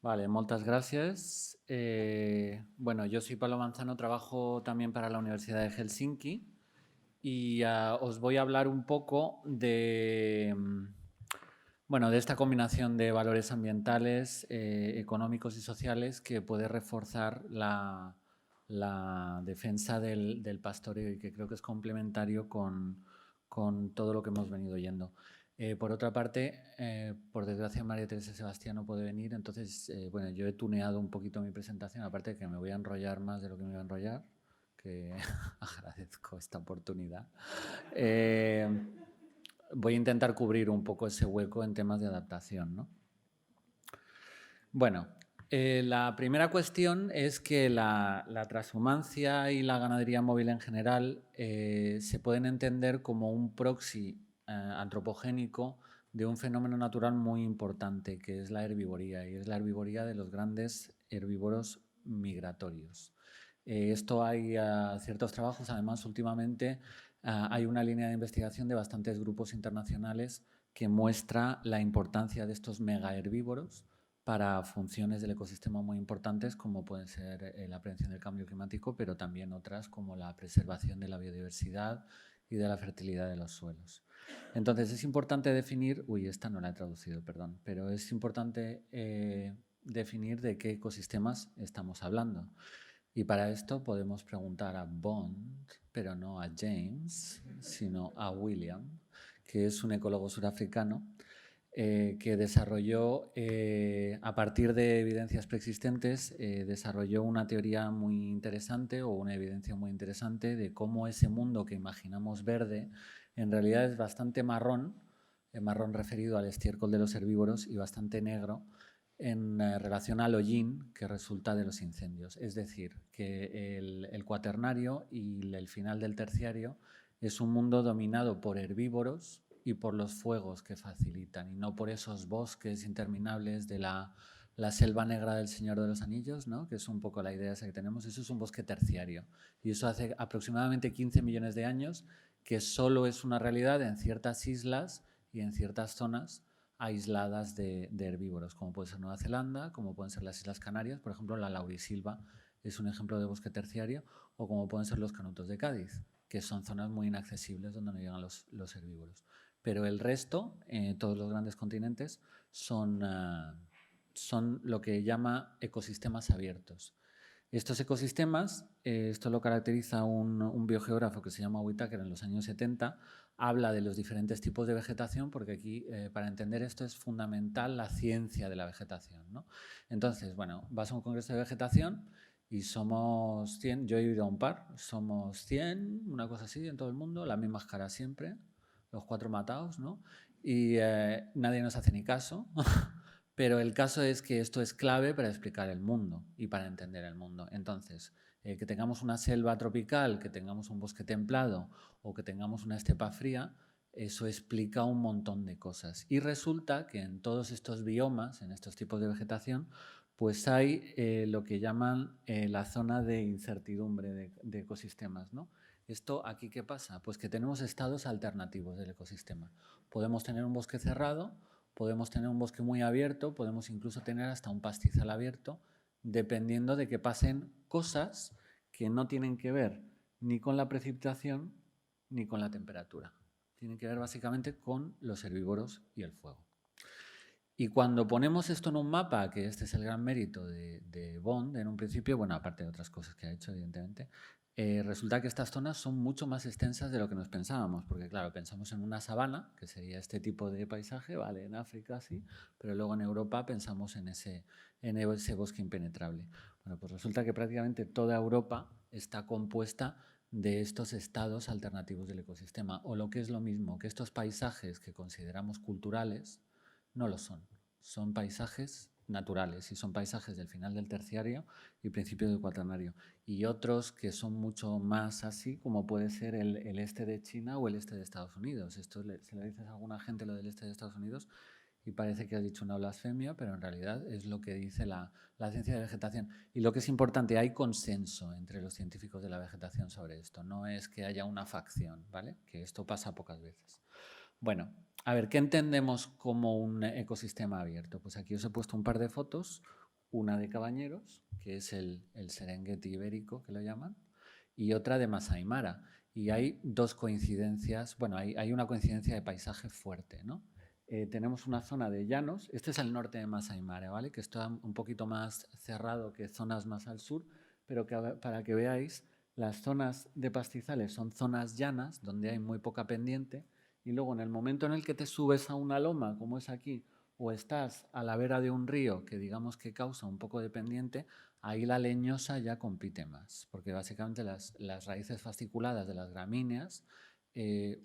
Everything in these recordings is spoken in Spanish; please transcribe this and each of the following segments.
Vale, moltes gràcies. Bueno, jo soy Pablo Manzano, trabajo también para la Universidad de Helsinki y os voy a hablar un poco de, bueno, de esta combinación de valores ambientales, económicos y sociales que puede reforzar la defensa del pastoreo y que creo que es complementario con todo lo que hemos venido oyendo. Por otra parte, por desgracia María Teresa Sebastián no puede venir, entonces, bueno, yo he tuneado un poquito mi presentación, aparte de que me voy a enrollar más de lo que me iba a enrollar, que agradezco esta oportunidad. Voy a intentar cubrir un poco ese hueco en temas de adaptación, ¿no? Bueno, la primera cuestión es que la transhumancia y la ganadería móvil en general se pueden entender como un proxy antropogénico de un fenómeno natural muy importante, que es la herbivoría, y es la herbivoría de los grandes herbívoros migratorios. Esto hay ciertos trabajos, además últimamente hay una línea de investigación de bastantes grupos internacionales que muestra la importancia de estos mega herbívoros para funciones del ecosistema muy importantes como pueden ser la prevención del cambio climático, pero también otras como la preservación de la biodiversidad y de la fertilidad de los suelos. Entonces es importante definir, esta no la he traducido, perdón, pero es importante definir de qué ecosistemas estamos hablando. Y para esto podemos preguntar a Bond, pero no a James, sino a William, que es un ecólogo surafricano que desarrolló, a partir de evidencias preexistentes, desarrolló una teoría muy interesante o una evidencia muy interesante de cómo ese mundo que imaginamos verde en realidad es bastante marrón, marrón referido al estiércol de los herbívoros y bastante negro en relación al hollín que resulta de los incendios. Es decir, que el cuaternario y el final del terciario es un mundo dominado por herbívoros y por los fuegos que facilitan, y no por esos bosques interminables de la selva negra del Señor de los Anillos, ¿no? Que es un poco la idea esa que tenemos. Eso es un bosque terciario. Y eso hace aproximadamente 15 millones de años que solo es una realidad en ciertas islas y en ciertas zonas aisladas de herbívoros, como puede ser Nueva Zelanda, como pueden ser las Islas Canarias, por ejemplo, la laurisilva es un ejemplo de bosque terciario, o como pueden ser los canutos de Cádiz, que son zonas muy inaccesibles donde no llegan los herbívoros. Pero el resto, todos los grandes continentes, son lo que llama ecosistemas abiertos. Estos ecosistemas, esto lo caracteriza un biogeógrafo que se llama Whittaker en los años 70, habla de los diferentes tipos de vegetación, porque aquí, para entender esto, es fundamental la ciencia de la vegetación, ¿no? Entonces, bueno, vas a un congreso de vegetación y somos 100, yo he ido a un par, somos 100, una cosa así, en todo el mundo, la misma cara siempre, los cuatro matados, ¿no? Y nadie nos hace ni caso. Pero el caso es que esto es clave para explicar el mundo y para entender el mundo. Entonces, que tengamos una selva tropical, que tengamos un bosque templado o que tengamos una estepa fría, eso explica un montón de cosas. Y resulta que en todos estos biomas, en estos tipos de vegetación, pues hay lo que llaman la zona de incertidumbre de ecosistemas, ¿no? ¿Esto aquí qué pasa? Pues que tenemos estados alternativos del ecosistema. Podemos tener un bosque cerrado, podemos tener un bosque muy abierto, podemos incluso tener hasta un pastizal abierto, dependiendo de que pasen cosas que no tienen que ver ni con la precipitación ni con la temperatura. Tienen que ver básicamente con los herbívoros y el fuego. Y cuando ponemos esto en un mapa, que este es el gran mérito de Bond en un principio, bueno, aparte de otras cosas que ha hecho, evidentemente, resulta que estas zonas son mucho más extensas de lo que nos pensábamos, porque claro, pensamos en una sabana, que sería este tipo de paisaje, vale, en África sí, pero luego en Europa pensamos en ese bosque impenetrable. Bueno, pues resulta que prácticamente toda Europa está compuesta de estos estados alternativos del ecosistema, o lo que es lo mismo, que estos paisajes que consideramos culturales no lo son. Son paisajes naturales y son paisajes del final del terciario y principio del cuaternario. Y otros que son mucho más así, como puede ser el este de China o el este de Estados Unidos. Esto se le dices a alguna gente lo del este de Estados Unidos y parece que has dicho una blasfemia, pero en realidad es lo que dice la ciencia de vegetación. Y lo que es importante, hay consenso entre los científicos de la vegetación sobre esto. No es que haya una facción, ¿vale? Que esto pasa pocas veces. Bueno, a ver, ¿qué entendemos como un ecosistema abierto? Pues aquí os he puesto un par de fotos. una de Cabañeros, que es el Serengeti ibérico, que lo llaman, y otra de Masai Mara. Y hay dos coincidencias, bueno, hay una coincidencia de paisaje fuerte, ¿no? Tenemos una zona de llanos, este es el norte de Masai Mara, ¿vale? Que está un poquito más cerrado que zonas más al sur, pero que, para que veáis, las zonas de pastizales son zonas llanas, donde hay muy poca pendiente, y luego en el momento en el que te subes a una loma, como es aquí, o estás a la vera de un río que digamos que causa un poco de pendiente, ahí la leñosa ya compite más, porque básicamente las raíces fasciculadas de las gramíneas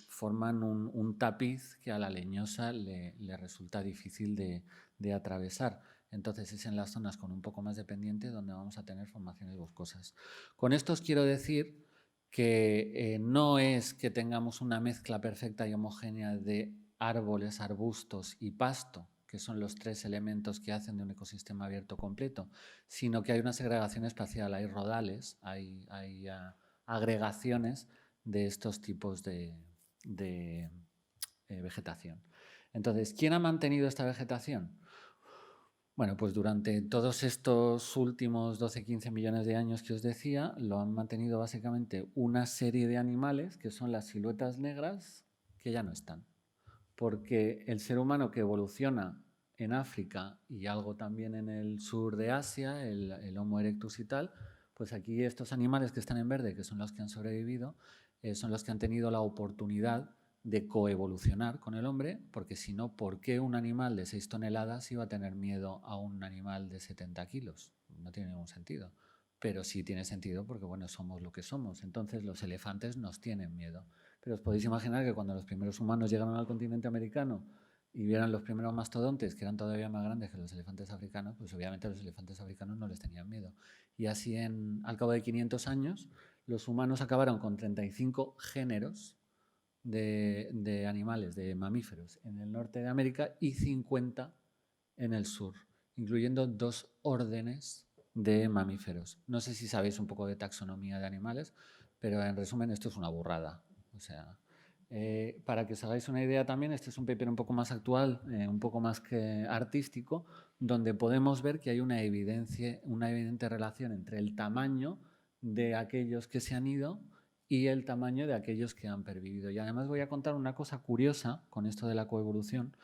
forman un tapiz que a la leñosa le resulta difícil de atravesar. Entonces es en las zonas con un poco más de pendiente donde vamos a tener formaciones boscosas. Con esto os quiero decir que no es que tengamos una mezcla perfecta y homogénea de árboles, arbustos y pasto, que son los tres elementos que hacen de un ecosistema abierto completo, sino que hay una segregación espacial, hay rodales, hay agregaciones de estos tipos de vegetación. Entonces, ¿quién ha mantenido esta vegetación? Bueno, pues durante todos estos últimos 12-15 millones de años que os decía, lo han mantenido básicamente una serie de animales que son las siluetas negras que ya no están. Porque el ser humano que evoluciona en África y algo también en el sur de Asia, el Homo erectus y tal, pues aquí estos animales que están en verde, que son los que han sobrevivido, son los que han tenido la oportunidad de coevolucionar con el hombre, porque si no, ¿por qué un animal de 6 toneladas iba a tener miedo a un animal de 70 kilos? No tiene ningún sentido. Pero sí tiene sentido porque, bueno, somos lo que somos. Entonces los elefantes nos tienen miedo. Pero os podéis imaginar que cuando los primeros humanos llegaron al continente americano y vieran los primeros mastodontes, que eran todavía más grandes que los elefantes africanos, pues obviamente a los elefantes africanos no les tenían miedo. Y así al cabo de 500 años, los humanos acabaron con 35 géneros de animales, de mamíferos, en el norte de América y 50 en el sur, incluyendo 2 órdenes de mamíferos. No sé si sabéis un poco de taxonomía de animales, pero en resumen esto es una burrada. O sea, para que os hagáis una idea también, este es un paper un poco más actual, un poco más que artístico, donde podemos ver que hay una evidente relación entre el tamaño de aquellos que se han ido y el tamaño de aquellos que han pervivido. Y además voy a contar una cosa curiosa con esto de la coevolución.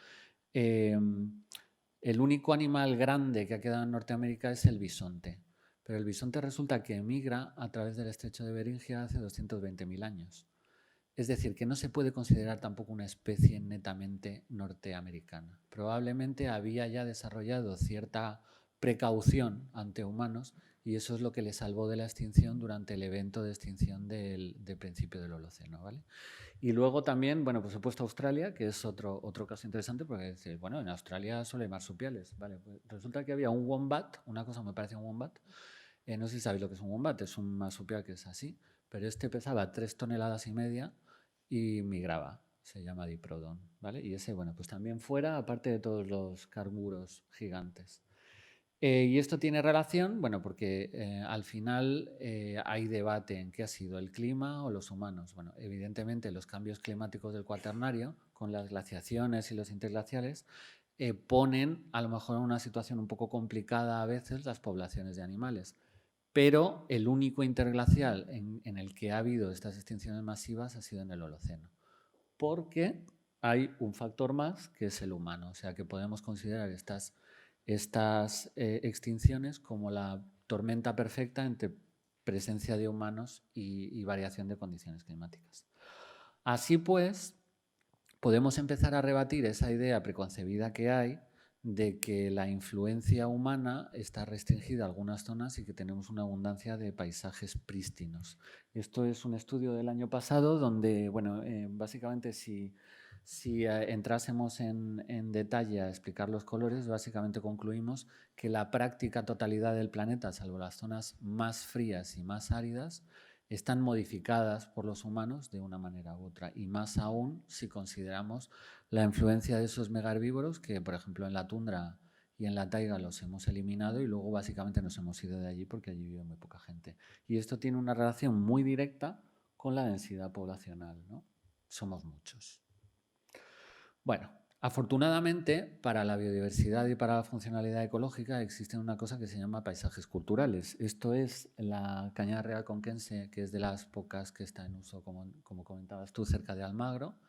El único animal grande que ha quedado en Norteamérica es el bisonte, pero el bisonte resulta que emigra a través del estrecho de Beringia hace 220.000 años. Es decir, que no se puede considerar tampoco una especie netamente norteamericana. Probablemente había ya desarrollado cierta precaución ante humanos y eso es lo que le salvó de la extinción durante el evento de extinción del principio del Holoceno, ¿vale? Y luego también, bueno, por supuesto Australia, que es otro caso interesante, porque bueno, en Australia solo hay marsupiales, ¿vale? Pues resulta que había un wombat, una cosa me parece un wombat, no sé si sabéis lo que es un wombat, es un marsupial que es así, pero este pesaba 3,5 toneladas y migraba, se llama Diprotodon, ¿vale? Y ese, bueno, pues también fuera, aparte de todos los canguros gigantes. Y esto tiene relación, bueno, porque al final hay debate en qué ha sido el clima o los humanos. Bueno, evidentemente los cambios climáticos del Cuaternario, con las glaciaciones y los interglaciales, ponen a lo mejor en una situación un poco complicada a veces las poblaciones de animales. Pero el único interglacial en el que ha habido estas extinciones masivas ha sido en el Holoceno. Porque hay un factor más que es el humano. O sea que podemos considerar estas extinciones como la tormenta perfecta entre presencia de humanos y variación de condiciones climáticas. Así pues, podemos empezar a rebatir esa idea preconcebida que hay de que la influencia humana está restringida a algunas zonas y que tenemos una abundancia de paisajes prístinos. Esto es un estudio del año pasado donde, bueno, básicamente si entrásemos en detalle a explicar los colores, básicamente concluimos que la práctica totalidad del planeta, salvo las zonas más frías y más áridas, están modificadas por los humanos de una manera u otra, y más aún si consideramos la influencia de esos megaherbívoros que, por ejemplo, en la tundra y en la taiga los hemos eliminado y luego básicamente nos hemos ido de allí porque allí vive muy poca gente. Y esto tiene una relación muy directa con la densidad poblacional, ¿no? Somos muchos. Bueno, Afortunadamente, para la biodiversidad y para la funcionalidad ecológica existe una cosa que se llama paisajes culturales. Esto es la cañada real conquense, que es de las pocas que está en uso, como comentabas tú, cerca de Almagro,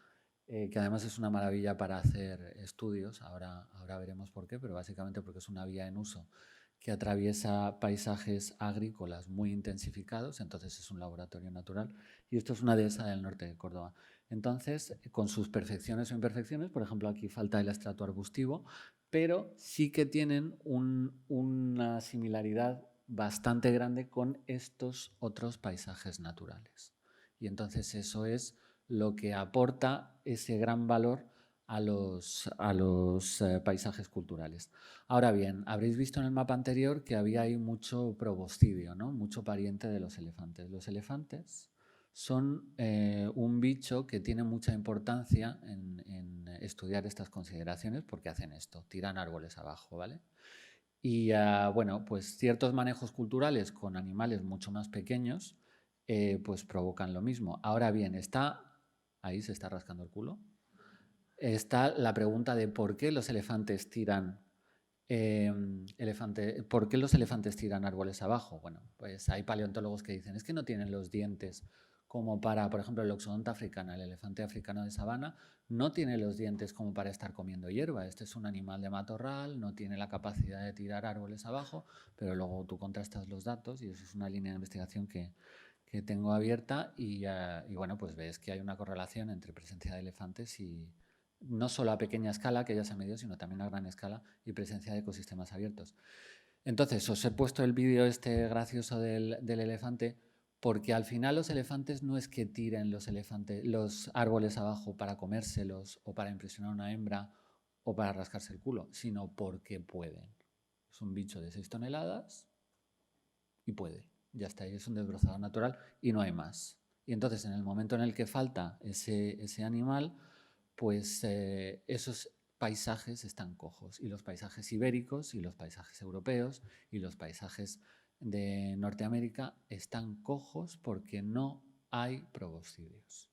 que además es una maravilla para hacer estudios. Ahora veremos por qué, pero básicamente porque es una vía en uso que atraviesa paisajes agrícolas muy intensificados, entonces es un laboratorio natural, y esto es una dehesa del norte de Córdoba. Entonces, con sus perfecciones o imperfecciones, por ejemplo, aquí falta el estrato arbustivo, pero sí que tienen una similaridad bastante grande con estos otros paisajes naturales. Y entonces eso es lo que aporta ese gran valor a los paisajes culturales. Ahora bien, habréis visto en el mapa anterior que había ahí mucho proboscidio, ¿no? Mucho pariente de los elefantes. Los elefantes son un bicho que tiene mucha importancia en estudiar estas consideraciones porque hacen esto, tiran árboles abajo, ¿vale? Y bueno, pues ciertos manejos culturales con animales mucho más pequeños pues provocan lo mismo. Ahora bien, ahí se está rascando el culo, está la pregunta de por qué los elefantes tiran ¿por qué los elefantes tiran árboles abajo? Bueno, pues hay paleontólogos que dicen es que no tienen los dientes como para, por ejemplo, el oxodonte africano, el elefante africano de sabana, no tiene los dientes como para estar comiendo hierba. Este es un animal de matorral, no tiene la capacidad de tirar árboles abajo, pero luego tú contrastas los datos y eso es una línea de investigación que tengo abierta y bueno, pues ves que hay una correlación entre presencia de elefantes y no solo a pequeña escala, que ya se ha medido, sino también a gran escala y presencia de ecosistemas abiertos. Entonces, os he puesto el vídeo este gracioso del elefante porque al final los elefantes no es que tiren los árboles abajo para comérselos o para impresionar a una hembra o para rascarse el culo, sino porque pueden. Es un bicho de 6 toneladas y puede. Ya está, es un desbrozador natural y no hay más. Y entonces, en el momento en el que falta ese animal, pues esos paisajes están cojos. Y los paisajes ibéricos y los paisajes europeos y los paisajes de Norteamérica están cojos porque no hay proboscidios.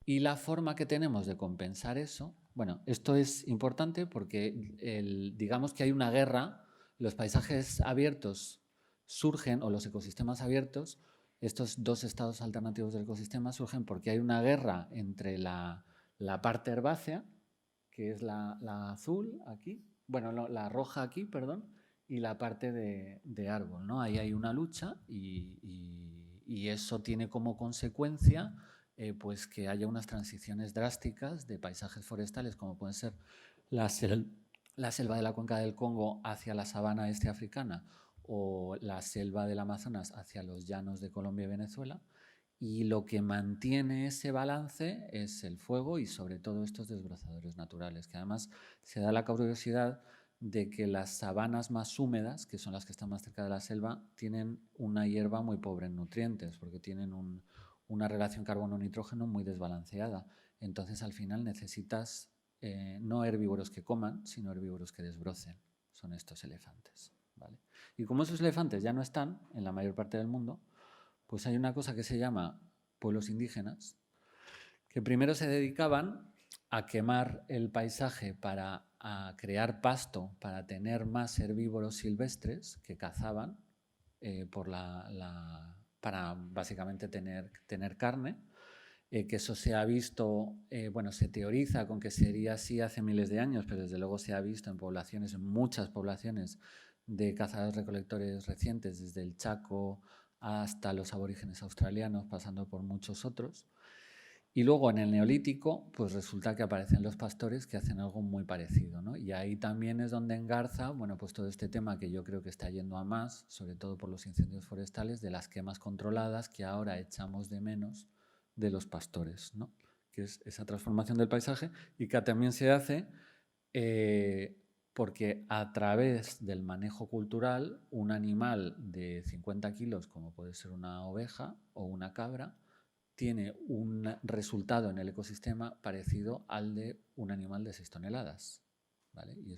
Y la forma que tenemos de compensar eso, bueno, esto es importante porque digamos que hay una guerra, los paisajes abiertos surgen, o los ecosistemas abiertos, estos dos estados alternativos del ecosistema surgen porque hay una guerra entre la parte herbácea, que es la azul aquí, bueno, no, la roja aquí, perdón, y la parte de árbol, ¿no? Ahí hay una lucha y eso tiene como consecuencia pues que haya unas transiciones drásticas de paisajes forestales, como pueden ser la selva de la cuenca del Congo hacia la sabana este africana o la selva del Amazonas hacia los llanos de Colombia y Venezuela. Y lo que mantiene ese balance es el fuego y sobre todo estos desbrozadores naturales, que además se da la curiosidad de que las sabanas más húmedas, que son las que están más cerca de la selva, tienen una hierba muy pobre en nutrientes, porque tienen una relación carbono-nitrógeno muy desbalanceada. Entonces al final necesitas no herbívoros que coman, sino herbívoros que desbrocen. Son estos elefantes, ¿vale? Y como esos elefantes ya no están en la mayor parte del mundo, pues hay una cosa que se llama pueblos indígenas, que primero se dedicaban a quemar el paisaje para crear pasto, para tener más herbívoros silvestres que cazaban para básicamente tener carne, que eso se ha visto, bueno, se teoriza con que sería así hace miles de años, pero desde luego se ha visto en poblaciones, en muchas poblaciones de cazadores-recolectores recientes, desde el Chaco hasta los aborígenes australianos, pasando por muchos otros. Y luego en el Neolítico, pues resulta que aparecen los pastores que hacen algo muy parecido, ¿no? Y ahí también es donde engarza, bueno, pues todo este tema que yo creo que está yendo a más, sobre todo por los incendios forestales, de las quemas controladas que ahora echamos de menos de los pastores, ¿no? Que es esa transformación del paisaje y que también se hace porque a través del manejo cultural, un animal de 50 kilos, como puede ser una oveja o una cabra, tiene un resultado en el ecosistema parecido al de un animal de 6 toneladas. ¿Vale? Y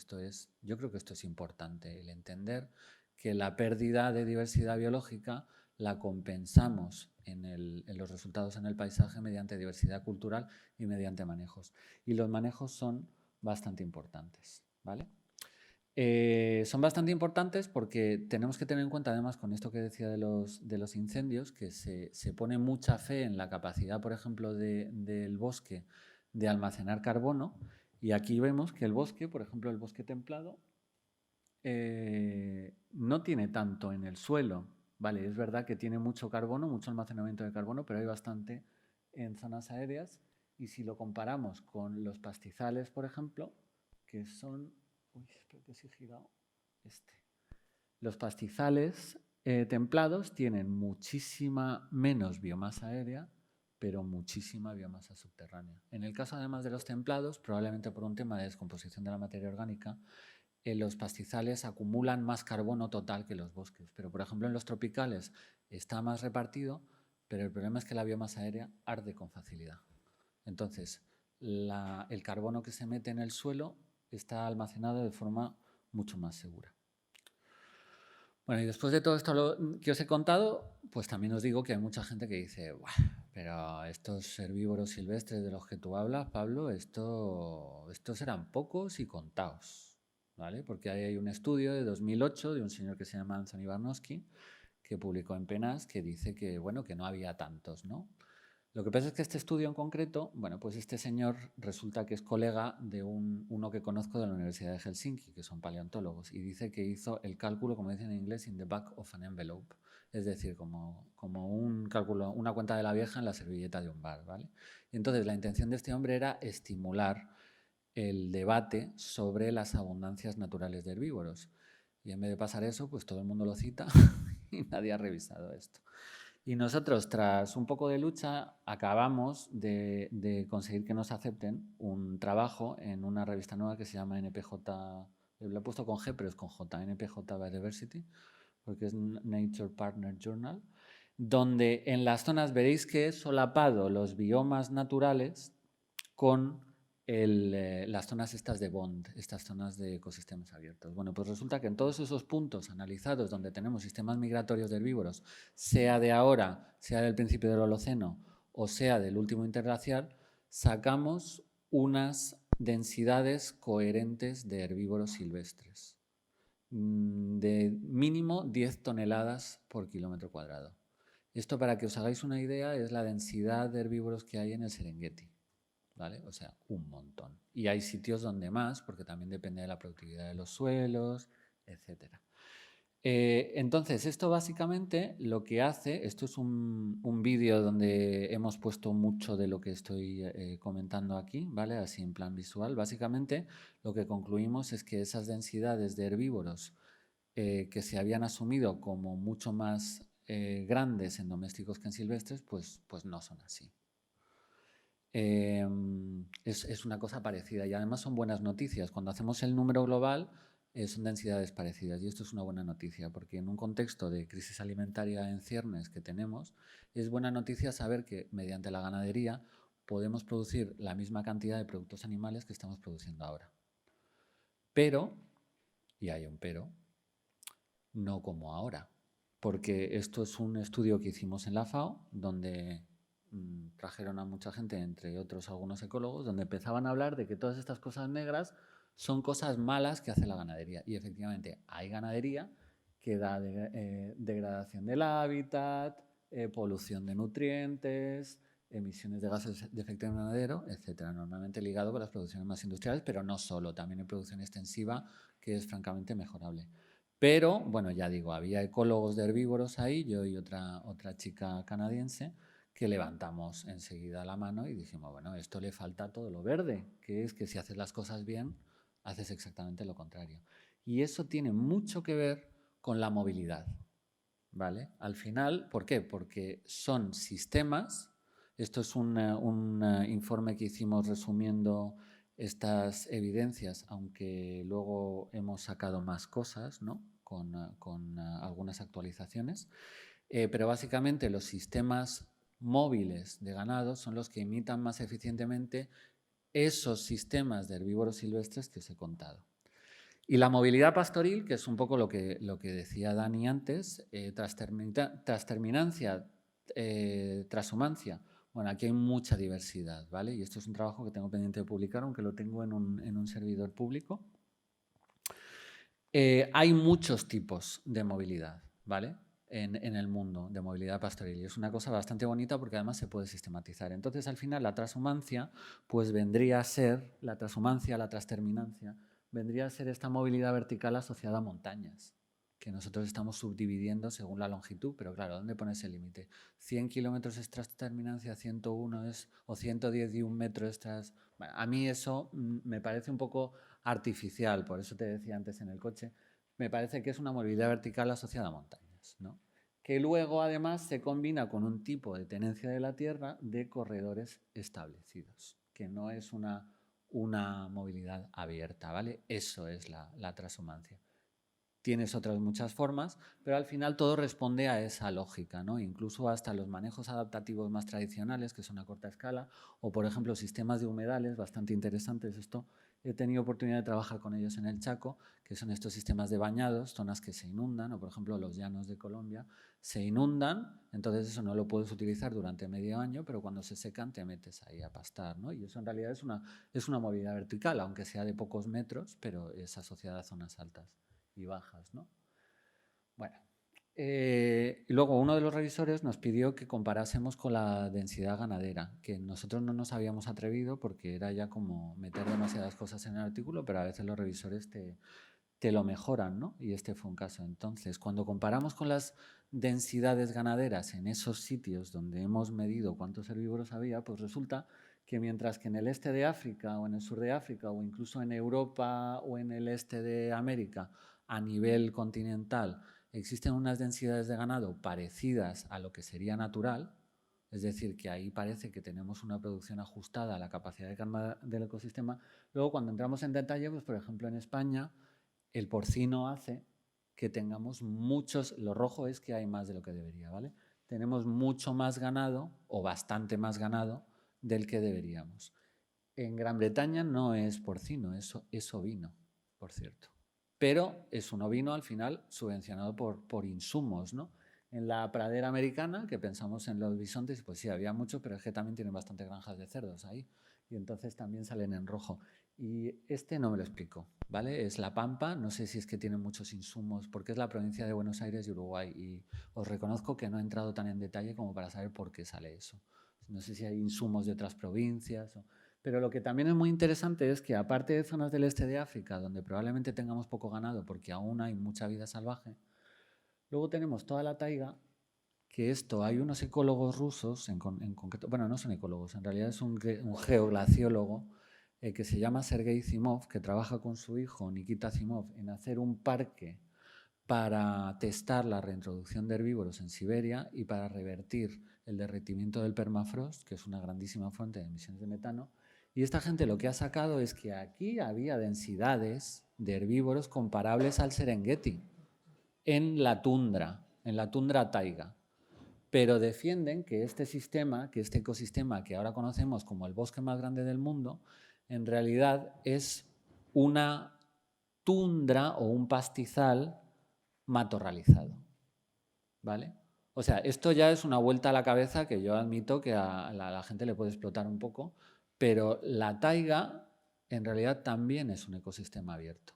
yo creo que esto es importante, el entender que la pérdida de diversidad biológica la compensamos en los resultados en el paisaje mediante diversidad cultural y mediante manejos. Y los manejos son bastante importantes, ¿vale? Son bastante importantes porque tenemos que tener en cuenta, además, con esto que decía de los incendios, que se pone mucha fe en la capacidad, por ejemplo, del bosque de almacenar carbono. Y aquí vemos que el bosque, por ejemplo, el bosque templado, no tiene tanto en el suelo. Vale, es verdad que tiene mucho carbono, mucho almacenamiento de carbono, pero hay bastante en zonas aéreas. Y si lo comparamos con los pastizales, por ejemplo, que son... Uy, espero que sí he girado. Los pastizales templados tienen muchísima menos biomasa aérea, pero muchísima biomasa subterránea. En el caso, además de los templados, probablemente por un tema de descomposición de la materia orgánica, los pastizales acumulan más carbono total que los bosques. Pero, por ejemplo, en los tropicales está más repartido, pero el problema es que la biomasa aérea arde con facilidad. Entonces, el carbono que se mete en el suelo está almacenado de forma mucho más segura. Bueno, y después de todo esto que os he contado, pues también os digo que hay mucha gente que dice, pero estos herbívoros silvestres de los que tú hablas, Pablo, estos eran pocos y contados, ¿vale? Porque hay un estudio de 2008 de un señor que se llama Anthony Barnowski, que publicó en PNAS, que dice que, bueno, que no había tantos, ¿no? Lo que pasa es que este estudio en concreto, bueno, pues este señor resulta que es colega de uno que conozco de la Universidad de Helsinki, que son paleontólogos, y dice que hizo el cálculo, como dicen en inglés, in the back of an envelope, es decir, como un cálculo, una cuenta de la vieja en la servilleta de un bar, ¿vale? Y entonces la intención de este hombre era estimular el debate sobre las abundancias naturales de herbívoros. Y en vez de pasar eso, pues todo el mundo lo cita y nadie ha revisado esto. Y nosotros, tras un poco de lucha, acabamos de conseguir que nos acepten un trabajo en una revista nueva que se llama NPJ, lo he puesto con G, pero es con J, NPJ Biodiversity, porque es Nature Partner Journal, donde en las zonas veréis que he solapado los biomas naturales con las zonas estas de Bond, estas zonas de ecosistemas abiertos. Bueno, pues resulta que en todos esos puntos analizados donde tenemos sistemas migratorios de herbívoros, sea de ahora, sea del principio del Holoceno o sea del último interglacial, sacamos unas densidades coherentes de herbívoros silvestres de mínimo 10 toneladas por kilómetro cuadrado. Esto, para que os hagáis una idea, es la densidad de herbívoros que hay en el Serengeti. ¿Vale? O sea, un montón. Y hay sitios donde más, porque también depende de la productividad de los suelos, etc. Entonces, esto básicamente lo que hace, esto es un vídeo donde hemos puesto mucho de lo que estoy comentando aquí, ¿vale? Así en plan visual. Básicamente, lo que concluimos es que esas densidades de herbívoros que se habían asumido como mucho más grandes en domésticos que en silvestres, pues no son así. Es una cosa parecida y además son buenas noticias. Cuando hacemos el número global son densidades parecidas y esto es una buena noticia porque en un contexto de crisis alimentaria en ciernes que tenemos es buena noticia saber que mediante la ganadería podemos producir la misma cantidad de productos animales que estamos produciendo ahora. Pero, y hay un pero, no como ahora, porque esto es un estudio que hicimos en la FAO donde trajeron a mucha gente, entre otros algunos ecólogos, donde empezaban a hablar de que todas estas cosas negras son cosas malas que hace la ganadería. Y efectivamente hay ganadería que da degradación del hábitat, polución de nutrientes, emisiones de gases de efecto invernadero, etcétera. Normalmente ligado con las producciones más industriales, pero no solo, también hay producción extensiva que es francamente mejorable. Pero, bueno, ya digo, había ecólogos de herbívoros ahí, yo y otra chica canadiense, que levantamos enseguida la mano y dijimos, bueno, esto le falta todo lo verde, que es que si haces las cosas bien, haces exactamente lo contrario. Y eso tiene mucho que ver con la movilidad, ¿vale? Al final, ¿por qué? Porque son sistemas, esto es un informe que hicimos resumiendo estas evidencias, aunque luego hemos sacado más cosas, ¿no? Con algunas actualizaciones, pero básicamente los sistemas móviles de ganado son los que imitan más eficientemente esos sistemas de herbívoros silvestres que os he contado. Y la movilidad pastoril, que es un poco lo que decía Dani antes, transhumancia, Bueno, aquí hay mucha diversidad, ¿vale? Y esto es un trabajo que tengo pendiente de publicar, aunque lo tengo en un servidor público. Hay muchos tipos de movilidad, ¿vale? En el mundo de movilidad pastoril. Y es una cosa bastante bonita porque además se puede sistematizar. Entonces, al final, la transhumancia, pues vendría a ser, la transhumancia, la transterminancia, vendría a ser esta movilidad vertical asociada a montañas, que nosotros estamos subdividiendo según la longitud, pero claro, ¿dónde pones el límite? 100 kilómetros es transterminancia, 101 es, o 110 y un metro es Bueno, a mí eso me parece un poco artificial, por eso te decía antes en el coche, me parece que es una movilidad vertical asociada a montañas, ¿no? Que luego además se combina con un tipo de tenencia de la Tierra de corredores establecidos, que no es una movilidad abierta, ¿vale? Eso es la transhumancia. Tienes otras muchas formas, pero al final todo responde a esa lógica, ¿no? Incluso hasta los manejos adaptativos más tradicionales, que son a corta escala, o por ejemplo sistemas de humedales bastante interesantes. Esto he tenido oportunidad de trabajar con ellos en el Chaco, que son estos sistemas de bañados, zonas que se inundan, o por ejemplo los llanos de Colombia se inundan, entonces eso no lo puedes utilizar durante medio año, pero cuando se secan te metes ahí a pastar, ¿no? Y eso en realidad es una movilidad vertical, aunque sea de pocos metros, pero es asociada a zonas altas y bajas, ¿no? Bueno, y luego uno de los revisores nos pidió que comparásemos con la densidad ganadera, que nosotros no nos habíamos atrevido porque era ya como meter demasiadas cosas en el artículo, pero a veces los revisores te lo mejoran, ¿no? Y este fue un caso. Entonces, cuando comparamos con las densidades ganaderas en esos sitios donde hemos medido cuántos herbívoros había, pues resulta que mientras que en el este de África o en el sur de África o incluso en Europa o en el este de América a nivel continental existen unas densidades de ganado parecidas a lo que sería natural, es decir, que ahí parece que tenemos una producción ajustada a la capacidad de carga del ecosistema. Luego, cuando entramos en detalle, pues por ejemplo en España, el porcino hace que tengamos muchos, lo rojo es que hay más de lo que debería, ¿vale? Tenemos mucho más ganado o bastante más ganado del que deberíamos. En Gran Bretaña no es porcino, es ovino, por cierto. Pero es un ovino al final subvencionado por insumos, ¿no? En la pradera americana, que pensamos en los bisontes, pues sí, había mucho, pero es que también tienen bastantes granjas de cerdos ahí. Y entonces también salen en rojo. Y este no me lo explico, ¿vale? Es La Pampa, no sé si es que tiene muchos insumos, porque es la provincia de Buenos Aires y Uruguay. Y os reconozco que no he entrado tan en detalle como para saber por qué sale eso. No sé si hay insumos de otras provincias o... Pero lo que también es muy interesante es que aparte de zonas del este de África, donde probablemente tengamos poco ganado porque aún hay mucha vida salvaje, luego tenemos toda la taiga, que esto hay unos ecólogos rusos, en concreto, bueno, no son ecólogos, en realidad es un geoglaciólogo que se llama Sergei Zimov, que trabaja con su hijo Nikita Zimov en hacer un parque para testar la reintroducción de herbívoros en Siberia y para revertir el derretimiento del permafrost, que es una grandísima fuente de emisiones de metano. Y esta gente lo que ha sacado es que aquí había densidades de herbívoros comparables al Serengeti en la tundra taiga. Pero defienden que este sistema, que este ecosistema que ahora conocemos como el bosque más grande del mundo, en realidad es una tundra o un pastizal matorralizado, ¿vale? O sea, esto ya es una vuelta a la cabeza que yo admito que a la gente le puede explotar un poco, pero la taiga en realidad también es un ecosistema abierto,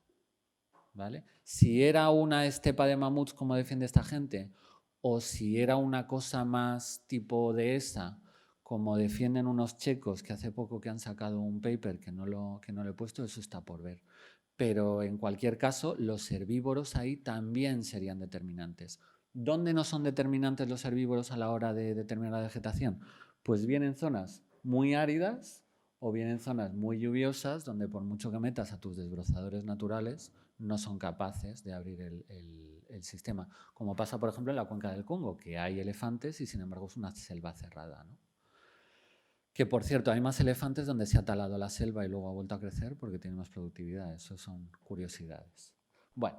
¿vale? Si era una estepa de mamuts como defiende esta gente, o si era una cosa más tipo dehesa, como defienden unos checos que hace poco que han sacado un paper que no lo he puesto, eso está por ver. Pero en cualquier caso, los herbívoros ahí también serían determinantes. ¿Dónde no son determinantes los herbívoros a la hora de determinar la vegetación? Pues bien en zonas muy áridas o bien en zonas muy lluviosas, donde por mucho que metas a tus desbrozadores naturales, no son capaces de abrir el sistema. Como pasa, por ejemplo, en la cuenca del Congo, que hay elefantes y sin embargo es una selva cerrada, ¿no? Que, por cierto, hay más elefantes donde se ha talado la selva y luego ha vuelto a crecer porque tiene más productividad. Eso son curiosidades. Bueno,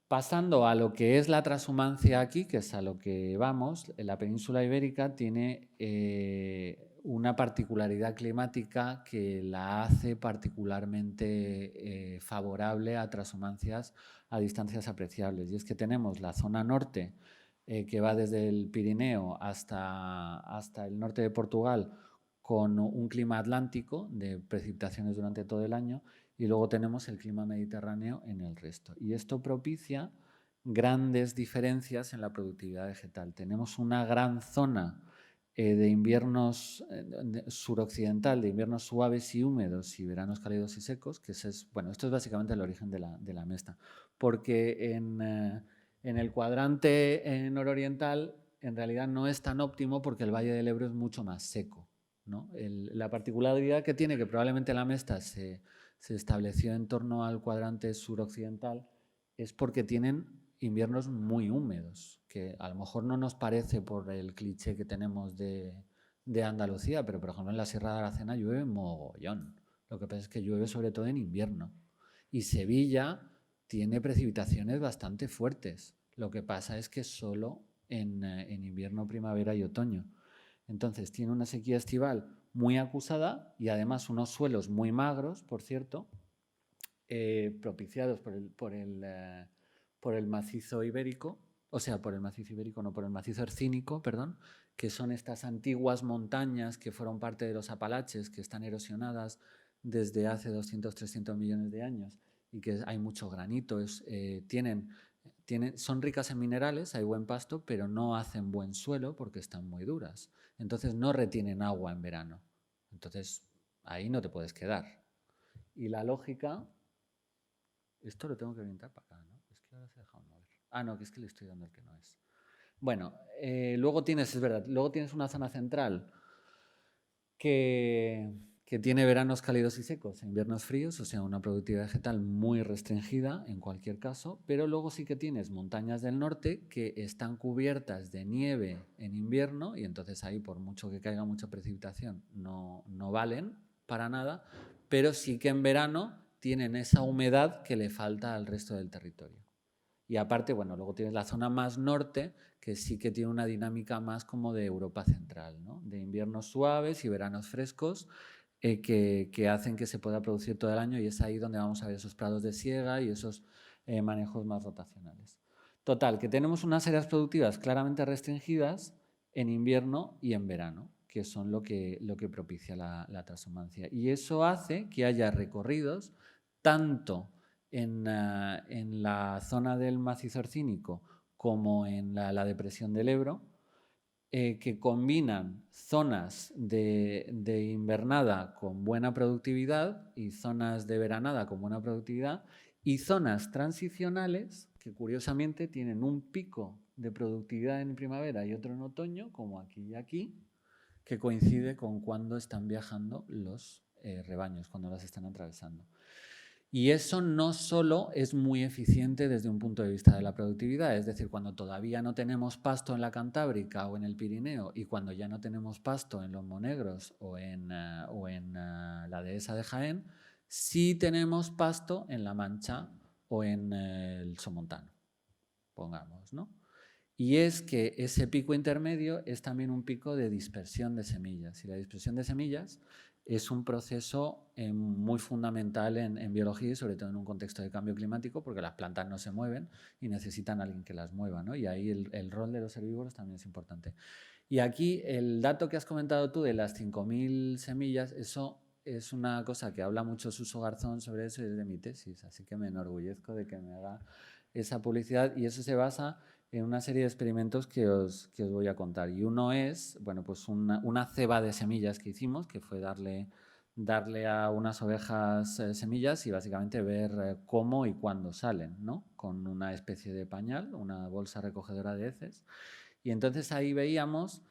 pasando a lo que es la transhumancia aquí, que es a lo que vamos, la península ibérica tiene una particularidad climática que la hace particularmente favorable a transhumancias a distancias apreciables. Y es que tenemos la zona norte, que va desde el Pirineo hasta el norte de Portugal, con un clima atlántico de precipitaciones durante todo el año, y luego tenemos el clima mediterráneo en el resto. Y esto propicia grandes diferencias en la productividad vegetal. Tenemos una gran zona de inviernos suroccidental, de inviernos suaves y húmedos y veranos cálidos y secos, que bueno, esto es básicamente el origen de la mesta, porque en el cuadrante nororiental en realidad no es tan óptimo porque el Valle del Ebro es mucho más seco, ¿no? La particularidad que tiene, que probablemente la mesta se estableció en torno al cuadrante suroccidental, es porque tienen inviernos muy húmedos, que a lo mejor no nos parece por el cliché que tenemos de Andalucía, pero por ejemplo en la Sierra de Aracena llueve mogollón. Lo que pasa es que llueve sobre todo en invierno. Y Sevilla tiene precipitaciones bastante fuertes. Lo que pasa es que solo en invierno, primavera y otoño. Entonces tiene una sequía estival muy acusada y además unos suelos muy magros, por cierto, propiciados por el macizo ibérico, o sea, por el macizo ibérico, no, por el macizo hercínico, perdón, que son estas antiguas montañas que fueron parte de los Apalaches, que están erosionadas desde hace 200, 300 millones de años y que hay mucho granito, son ricas en minerales, hay buen pasto, pero no hacen buen suelo porque están muy duras. Entonces no retienen agua en verano. Entonces ahí no te puedes quedar. Y la lógica, esto lo tengo que orientar para acá, ¿no? Es que ahora se ha dejado mover. Ah, no, que es que le estoy dando el que no es. Bueno, luego tienes, es verdad, luego tienes una zona central que tiene veranos cálidos y secos, inviernos fríos, o sea, una productividad vegetal muy restringida en cualquier caso, pero luego sí que tienes montañas del norte que están cubiertas de nieve en invierno y entonces ahí por mucho que caiga mucha precipitación no valen para nada, pero sí que en verano tienen esa humedad que le falta al resto del territorio. Y aparte, bueno, luego tienes la zona más norte, que sí que tiene una dinámica más como de Europa central, ¿no? De inviernos suaves y veranos frescos que hacen que se pueda producir todo el año y es ahí donde vamos a ver esos prados de siega y esos manejos más rotacionales. Total, que tenemos unas áreas productivas claramente restringidas en invierno y en verano, que son lo que propicia la transhumancia. Y eso hace que haya recorridos tanto en la zona del macizo hercínico como en la depresión del Ebro, que combinan zonas de invernada con buena productividad y zonas de veranada con buena productividad y zonas transicionales que curiosamente tienen un pico de productividad en primavera y otro en otoño, como aquí y aquí, que coincide con cuando están viajando los rebaños, cuando las están atravesando. Y eso no solo es muy eficiente desde un punto de vista de la productividad, es decir, cuando todavía no tenemos pasto en la Cantábrica o en el Pirineo y cuando ya no tenemos pasto en los Monegros o en la dehesa de Jaén, sí tenemos pasto en La Mancha o en el Somontano, pongamos, ¿no? Y es que ese pico intermedio es también un pico de dispersión de semillas. Y la dispersión de semillas es un proceso muy fundamental en biología y sobre todo en un contexto de cambio climático porque las plantas no se mueven y necesitan a alguien que las mueva, ¿no? Y ahí el rol de los herbívoros también es importante. Y aquí el dato que has comentado tú de las 5.000 semillas, eso es una cosa que habla mucho Suso Garzón sobre eso y es de mi tesis, así que me enorgullezco de que me haga esa publicidad y eso se basa en una serie de experimentos que os voy a contar. Y uno es, bueno, pues una ceba de semillas que hicimos, que fue darle a unas ovejas semillas y básicamente ver cómo y cuándo salen, ¿no? Con una especie de pañal, una bolsa recogedora de heces. Y entonces ahí veíamos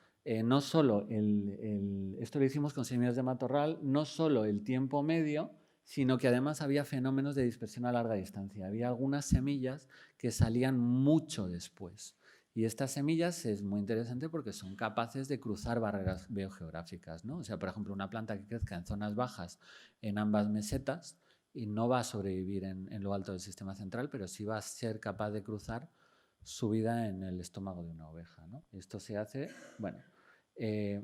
no solo esto lo hicimos con semillas de matorral, no solo el tiempo medio, sino que además había fenómenos de dispersión a larga distancia. Había algunas semillas que salían mucho después. Y estas semillas es muy interesante porque son capaces de cruzar barreras biogeográficas, ¿no? O sea, por ejemplo, una planta que crezca en zonas bajas en ambas mesetas y no va a sobrevivir en lo alto del sistema central, pero sí va a ser capaz de cruzar su vida en el estómago de una oveja, ¿no? Esto se hace, bueno,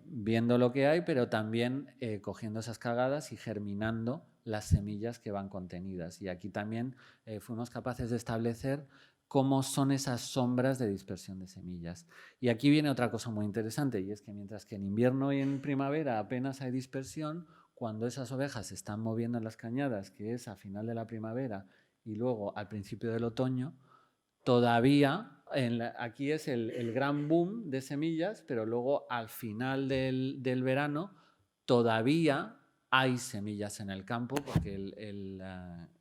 viendo lo que hay, pero también cogiendo esas cagadas y germinando las semillas que van contenidas. Y aquí también fuimos capaces de establecer cómo son esas sombras de dispersión de semillas. Y aquí viene otra cosa muy interesante, y es que mientras que en invierno y en primavera apenas hay dispersión, cuando esas ovejas se están moviendo en las cañadas, que es a final de la primavera y luego al principio del otoño, todavía, aquí es el gran boom de semillas, pero luego al final del verano todavía hay semillas en el campo porque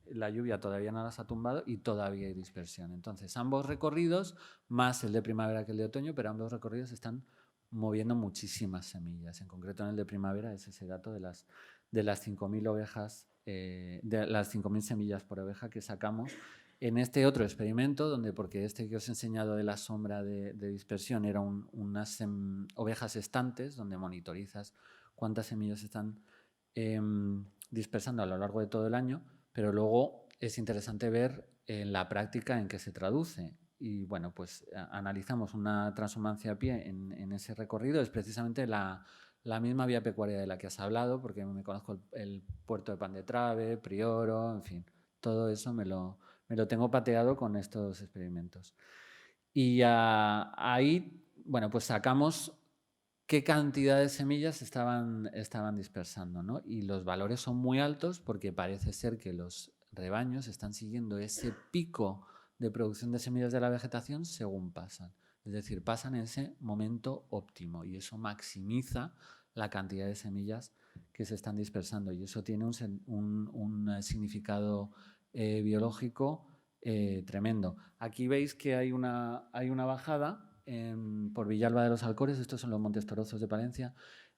la lluvia todavía no las ha tumbado y todavía hay dispersión. Entonces, ambos recorridos, más el de primavera que el de otoño, pero ambos recorridos están moviendo muchísimas semillas. En concreto, en el de primavera es ese dato de las 5.000 ovejas, de las 5.000 semillas por oveja que sacamos en este otro experimento, donde, porque este que os he enseñado de la sombra de dispersión era unas ovejas estantes, donde monitorizas cuántas semillas están dispersando a lo largo de todo el año, pero luego es interesante ver en la práctica en qué se traduce. Y bueno, pues analizamos una transhumancia a pie en ese recorrido, es precisamente la misma vía pecuaria de la que has hablado, porque me conozco el puerto de Pan de Trave, Prioro, en fin, todo eso me lo tengo pateado con estos experimentos. Y ahí, bueno, pues sacamos qué cantidad de semillas estaban dispersando, ¿no? Y los valores son muy altos porque parece ser que los rebaños están siguiendo ese pico de producción de semillas de la vegetación según pasan. Es decir, pasan en ese momento óptimo y eso maximiza la cantidad de semillas que se están dispersando y eso tiene un significado biológico tremendo. Aquí veis que hay una bajada por Villalba de los Alcores, estos son los Montes Torozos de Palencia.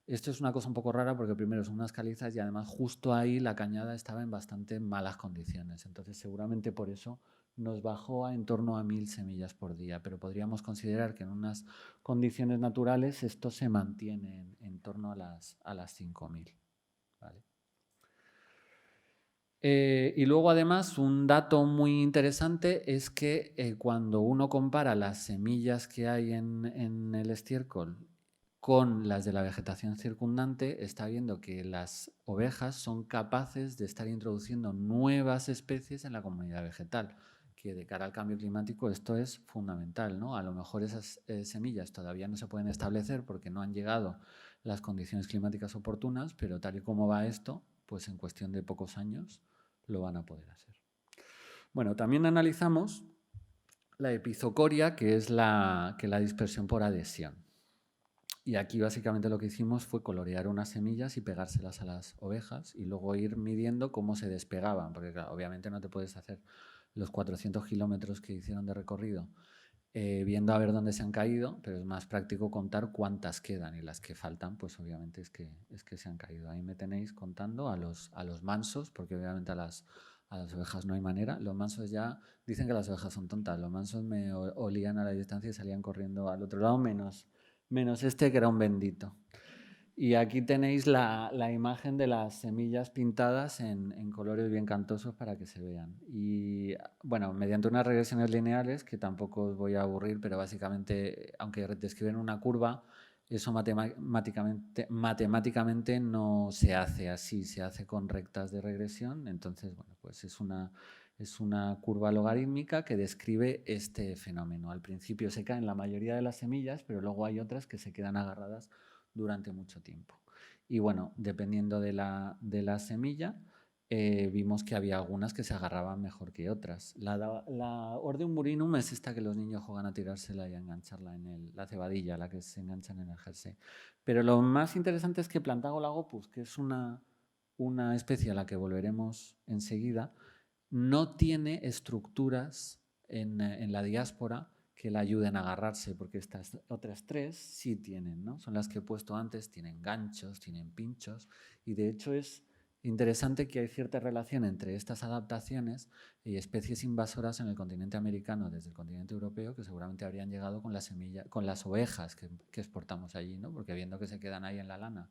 Esto es una cosa un poco rara porque primero son unas calizas y además justo ahí la cañada estaba en bastante malas condiciones. Entonces seguramente por eso nos bajó a en torno a 1.000 semillas por día, pero podríamos considerar que en unas condiciones naturales esto se mantiene en torno a las 5.000. ¿Vale? Y luego además un dato muy interesante es que cuando uno compara las semillas que hay en el estiércol con las de la vegetación circundante, está viendo que las ovejas son capaces de estar introduciendo nuevas especies en la comunidad vegetal, que de cara al cambio climático esto es fundamental, ¿no? A lo mejor esas semillas todavía no se pueden establecer porque no han llegado las condiciones climáticas oportunas, pero tal y como va esto, pues en cuestión de pocos años lo van a poder hacer. Bueno, también analizamos la epizocoria, que es la dispersión por adhesión. Y aquí básicamente lo que hicimos fue colorear unas semillas y pegárselas a las ovejas y luego ir midiendo cómo se despegaban, porque claro, obviamente no te puedes hacer los 400 kilómetros que hicieron de recorrido viendo a ver dónde se han caído, pero es más práctico contar cuántas quedan y las que faltan, pues obviamente es que se han caído. Ahí me tenéis contando a los mansos, porque obviamente a las ovejas no hay manera. Los mansos ya dicen que las ovejas son tontas. Los mansos me olían a la distancia y salían corriendo al otro lado, menos este que era un bendito. Y aquí tenéis la imagen de las semillas pintadas en colores bien cantosos para que se vean. Y bueno, mediante unas regresiones lineales, que tampoco os voy a aburrir, pero básicamente, aunque describen una curva, eso matemáticamente no se hace así, se hace con rectas de regresión. Entonces, bueno, pues es una curva logarítmica que describe este fenómeno. Al principio se caen la mayoría de las semillas, pero luego hay otras que se quedan agarradas durante mucho tiempo. Y bueno, dependiendo de la semilla, vimos que había algunas que se agarraban mejor que otras. La Ordeum murinum es esta que los niños juegan a tirársela y a engancharla en la cebadilla, la que se enganchan en el jersey. Pero lo más interesante es que Plantago que es una especie a la que volveremos enseguida, no tiene estructuras en la diáspora que la ayuden a agarrarse, porque estas otras tres sí tienen, ¿no? Son las que he puesto antes, tienen ganchos, tienen pinchos, y de hecho es interesante que hay cierta relación entre estas adaptaciones y especies invasoras en el continente americano desde el continente europeo que seguramente habrían llegado con las ovejas que exportamos allí, ¿no? Porque viendo que se quedan ahí en la lana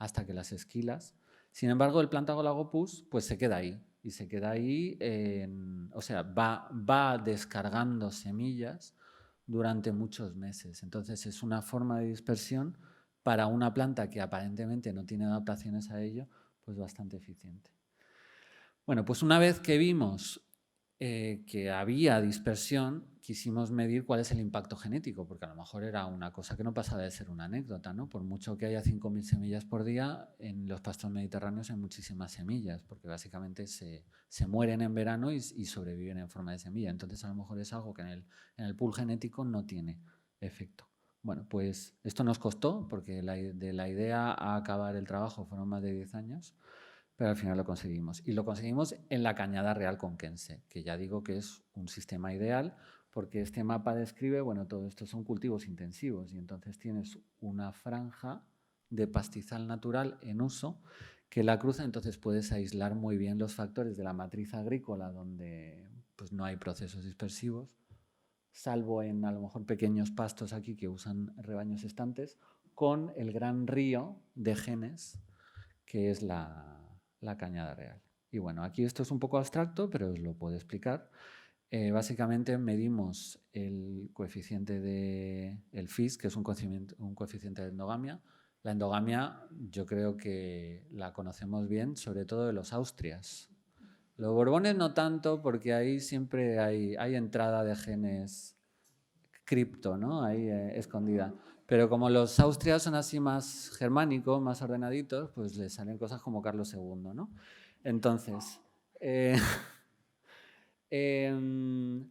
hasta que las esquilas. Sin embargo, el Plantago pues se queda ahí, y se queda ahí, o sea, va descargando semillas durante muchos meses. Entonces es una forma de dispersión para una planta que aparentemente no tiene adaptaciones a ello, pues bastante eficiente. Bueno, pues una vez que vimos que había dispersión, quisimos medir cuál es el impacto genético, porque a lo mejor era una cosa que no pasaba de ser una anécdota, ¿no? Por mucho que haya 5.000 semillas por día, en los pastos mediterráneos hay muchísimas semillas, porque básicamente se mueren en verano y sobreviven en forma de semilla. Entonces, a lo mejor es algo que en el pool genético no tiene efecto. Bueno, pues esto nos costó, porque de la idea a acabar el trabajo fueron más de 10 años, pero al final lo conseguimos. Y lo conseguimos en la Cañada Real Conquense, que ya digo que es un sistema ideal, porque este mapa describe, bueno, todo esto son cultivos intensivos y entonces tienes una franja de pastizal natural en uso que la cruza, entonces puedes aislar muy bien los factores de la matriz agrícola donde pues, no hay procesos dispersivos, salvo en a lo mejor pequeños pastos aquí que usan rebaños estantes, con el gran río de genes que es la Cañada Real. Y bueno, aquí esto es un poco abstracto, pero os lo puedo explicar. Básicamente medimos el coeficiente el FIS, que es un coeficiente de endogamia. La endogamia yo creo que la conocemos bien, sobre todo de los Austrias. Los Borbones no tanto, porque ahí siempre hay entrada de genes cripto, ¿no? Ahí escondida. Pero como los Austrias son así más germánicos, más ordenaditos, pues les salen cosas como Carlos II, ¿no? Entonces,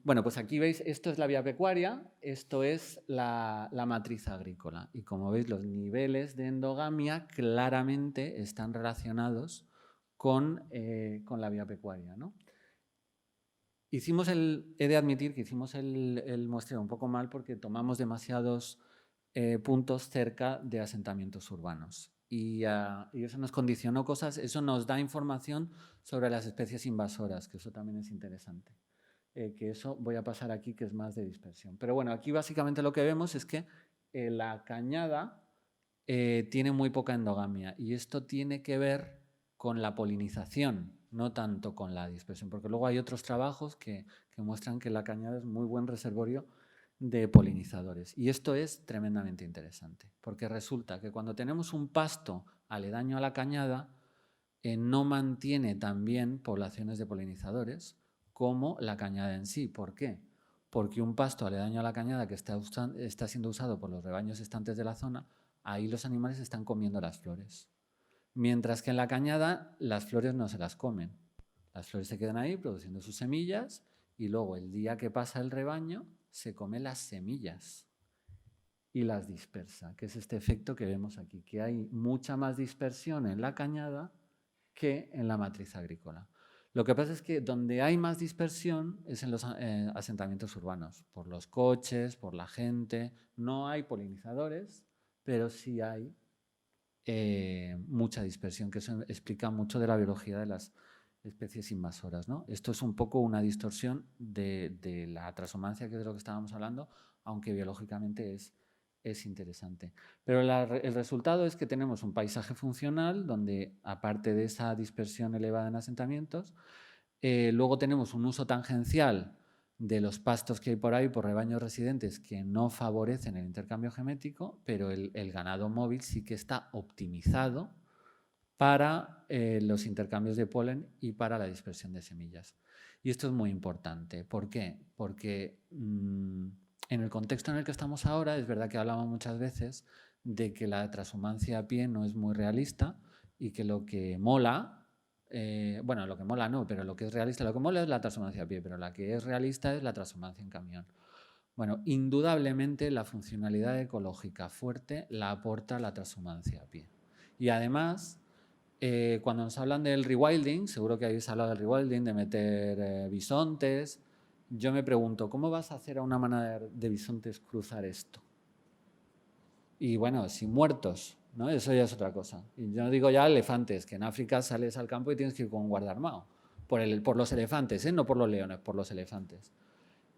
bueno, pues aquí veis, esto es la vía pecuaria, esto es la matriz agrícola. Y como veis, los niveles de endogamia claramente están relacionados con la vía pecuaria, ¿no? He de admitir que hicimos el muestreo un poco mal porque tomamos demasiados puntos cerca de asentamientos urbanos. Y eso nos condicionó cosas, eso nos da información sobre las especies invasoras, que eso también es interesante. Que eso voy a pasar aquí, que es más de dispersión. Pero bueno, aquí básicamente lo que vemos es que la cañada tiene muy poca endogamia y esto tiene que ver con la polinización, no tanto con la dispersión, porque luego hay otros trabajos que muestran que la cañada es muy buen reservorio de polinizadores. Y esto es tremendamente interesante, porque resulta que cuando tenemos un pasto aledaño a la cañada, no mantiene también poblaciones de polinizadores como la cañada en sí. ¿Por qué? Porque un pasto aledaño a la cañada que está siendo usado por los rebaños estantes de la zona, ahí los animales están comiendo las flores. Mientras que en la cañada las flores no se las comen. Las flores se quedan ahí produciendo sus semillas y luego el día que pasa el rebaño se come las semillas y las dispersa, que es este efecto que vemos aquí, que hay mucha más dispersión en la cañada que en la matriz agrícola. Lo que pasa es que donde hay más dispersión es en los asentamientos urbanos, por los coches, por la gente. No hay polinizadores, pero sí hay mucha dispersión, que eso explica mucho de la biología de las especies invasoras, ¿no? Esto es un poco una distorsión de la transhumancia, que es de lo que estábamos hablando, aunque biológicamente es interesante. Pero el resultado es que tenemos un paisaje funcional donde, aparte de esa dispersión elevada en asentamientos, luego tenemos un uso tangencial de los pastos que hay por ahí por rebaños residentes que no favorecen el intercambio genético, pero el ganado móvil sí que está optimizado para los intercambios de polen y para la dispersión de semillas. Y esto es muy importante. ¿Por qué? Porque en el contexto en el que estamos ahora, es verdad que hablamos muchas veces de que la transhumancia a pie no es muy realista y que lo que mola, bueno, lo que mola no, pero lo que es realista, lo que mola es la transhumancia a pie, pero la que es realista es la transhumancia en camión. Bueno, indudablemente la funcionalidad ecológica fuerte la aporta la transhumancia a pie. Y además, cuando nos hablan del rewilding, seguro que habéis hablado del rewilding, de meter bisontes. Yo me pregunto, ¿cómo vas a hacer a una manada de bisontes cruzar esto? Y bueno, sin muertos, ¿no? Eso ya es otra cosa. Y yo no digo ya elefantes, que en África sales al campo y tienes que ir con un guarda armado. Por los elefantes, no por los leones, por los elefantes.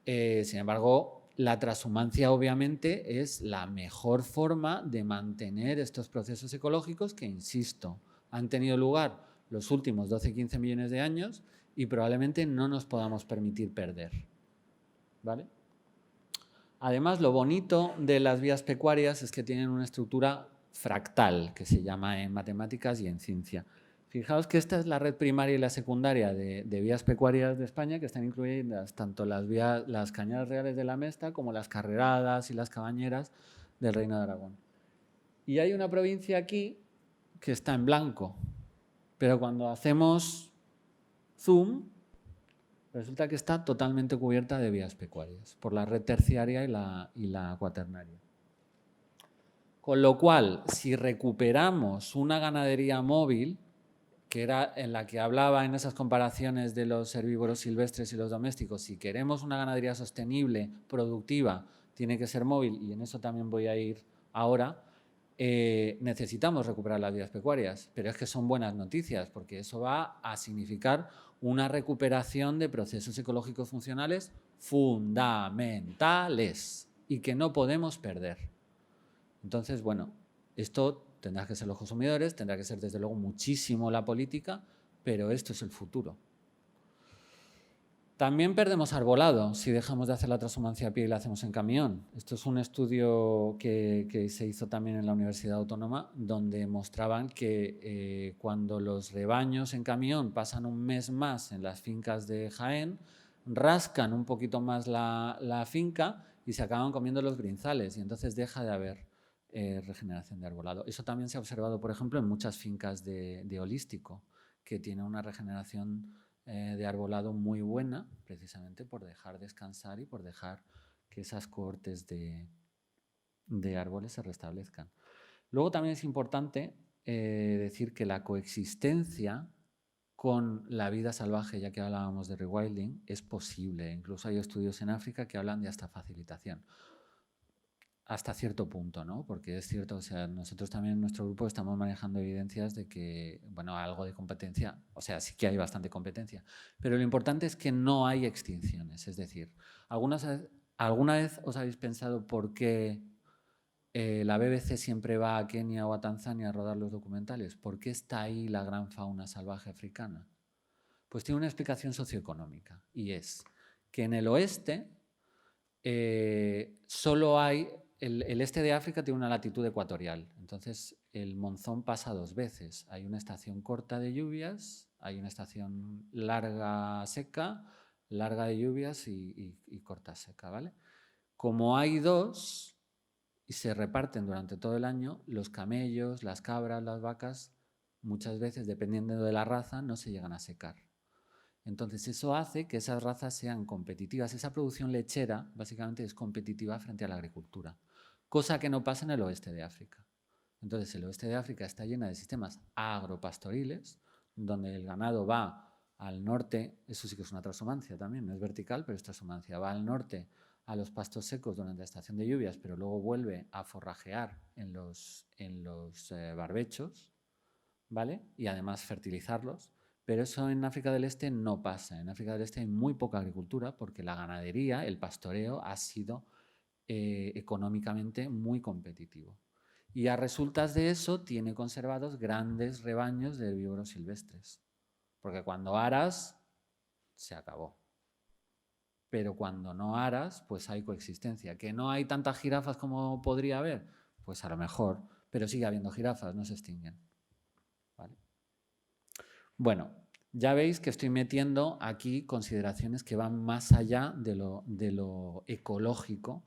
Sin embargo, la transhumancia obviamente es la mejor forma de mantener estos procesos ecológicos que, insisto, han tenido lugar los últimos 12-15 millones de años y probablemente no nos podamos permitir perder. ¿Vale? Además, lo bonito de las vías pecuarias es que tienen una estructura fractal, que se llama en matemáticas y en ciencia. Fijaos que esta es la red primaria y la secundaria de vías pecuarias de España, que están incluidas tanto las cañadas reales de la Mesta como las carreradas y las cabañeras del Reino de Aragón. Y hay una provincia aquí que está en blanco, pero cuando hacemos zoom, resulta que está totalmente cubierta de vías pecuarias por la red terciaria y la cuaternaria. Con lo cual, si recuperamos una ganadería móvil, que era en la que hablaba en esas comparaciones de los herbívoros silvestres y los domésticos, si queremos una ganadería sostenible, productiva, tiene que ser móvil, y en eso también voy a ir ahora, necesitamos recuperar las vías pecuarias, pero es que son buenas noticias, porque eso va a significar una recuperación de procesos ecológicos funcionales fundamentales y que no podemos perder. Entonces, bueno, esto tendrá que ser los consumidores, tendrá que ser desde luego muchísimo la política, pero esto es el futuro. También perdemos arbolado si dejamos de hacer la transhumancia a pie y la hacemos en camión. Esto es un estudio que se hizo también en la Universidad Autónoma, donde mostraban que cuando los rebaños en camión pasan un mes más en las fincas de Jaén, rascan un poquito más la finca y se acaban comiendo los brinzales, y entonces deja de haber regeneración de arbolado. Eso también se ha observado, por ejemplo, en muchas fincas de holístico, que tiene una regeneración de arbolado muy buena, precisamente por dejar descansar y por dejar que esas cohortes de árboles se restablezcan. Luego también es importante decir que la coexistencia con la vida salvaje, ya que hablábamos de rewilding, es posible. Incluso hay estudios en África que hablan de hasta facilitación. Hasta cierto punto, ¿no? Porque es cierto, o sea, nosotros también en nuestro grupo estamos manejando evidencias de que, bueno, algo de competencia, o sea, sí que hay bastante competencia, pero lo importante es que no hay extinciones. Es decir, ¿alguna vez os habéis pensado por qué la BBC siempre va a Kenia o a Tanzania a rodar los documentales? ¿Por qué está ahí la gran fauna salvaje africana? Pues tiene una explicación socioeconómica, y es que en el oeste solo hay... El este de África tiene una latitud ecuatorial, entonces el monzón pasa dos veces. Hay una estación corta de lluvias, hay una estación larga seca, larga de lluvias y corta seca, ¿vale? Como hay dos y se reparten durante todo el año, los camellos, las cabras, las vacas, muchas veces, dependiendo de la raza, no se llegan a secar. Entonces eso hace que esas razas sean competitivas. Esa producción lechera básicamente es competitiva frente a la agricultura, cosa que no pasa en el oeste de África. Entonces el oeste de África está llena de sistemas agropastoriles, donde el ganado va al norte, eso sí que es una transhumancia también, no es vertical, pero es transhumancia, va al norte a los pastos secos durante la estación de lluvias, pero luego vuelve a forrajear en los barbechos, ¿vale? Y además fertilizarlos. Pero eso en África del Este no pasa. En África del Este hay muy poca agricultura porque la ganadería, el pastoreo, ha sido económicamente muy competitivo. Y a resultas de eso tiene conservados grandes rebaños de herbívoros silvestres. Porque cuando aras, se acabó. Pero cuando no aras, pues hay coexistencia. ¿Que no hay tantas jirafas como podría haber? Pues a lo mejor. Pero sigue habiendo jirafas, no se extinguen. ¿Vale? Bueno, ya veis que estoy metiendo aquí consideraciones que van más allá de lo ecológico,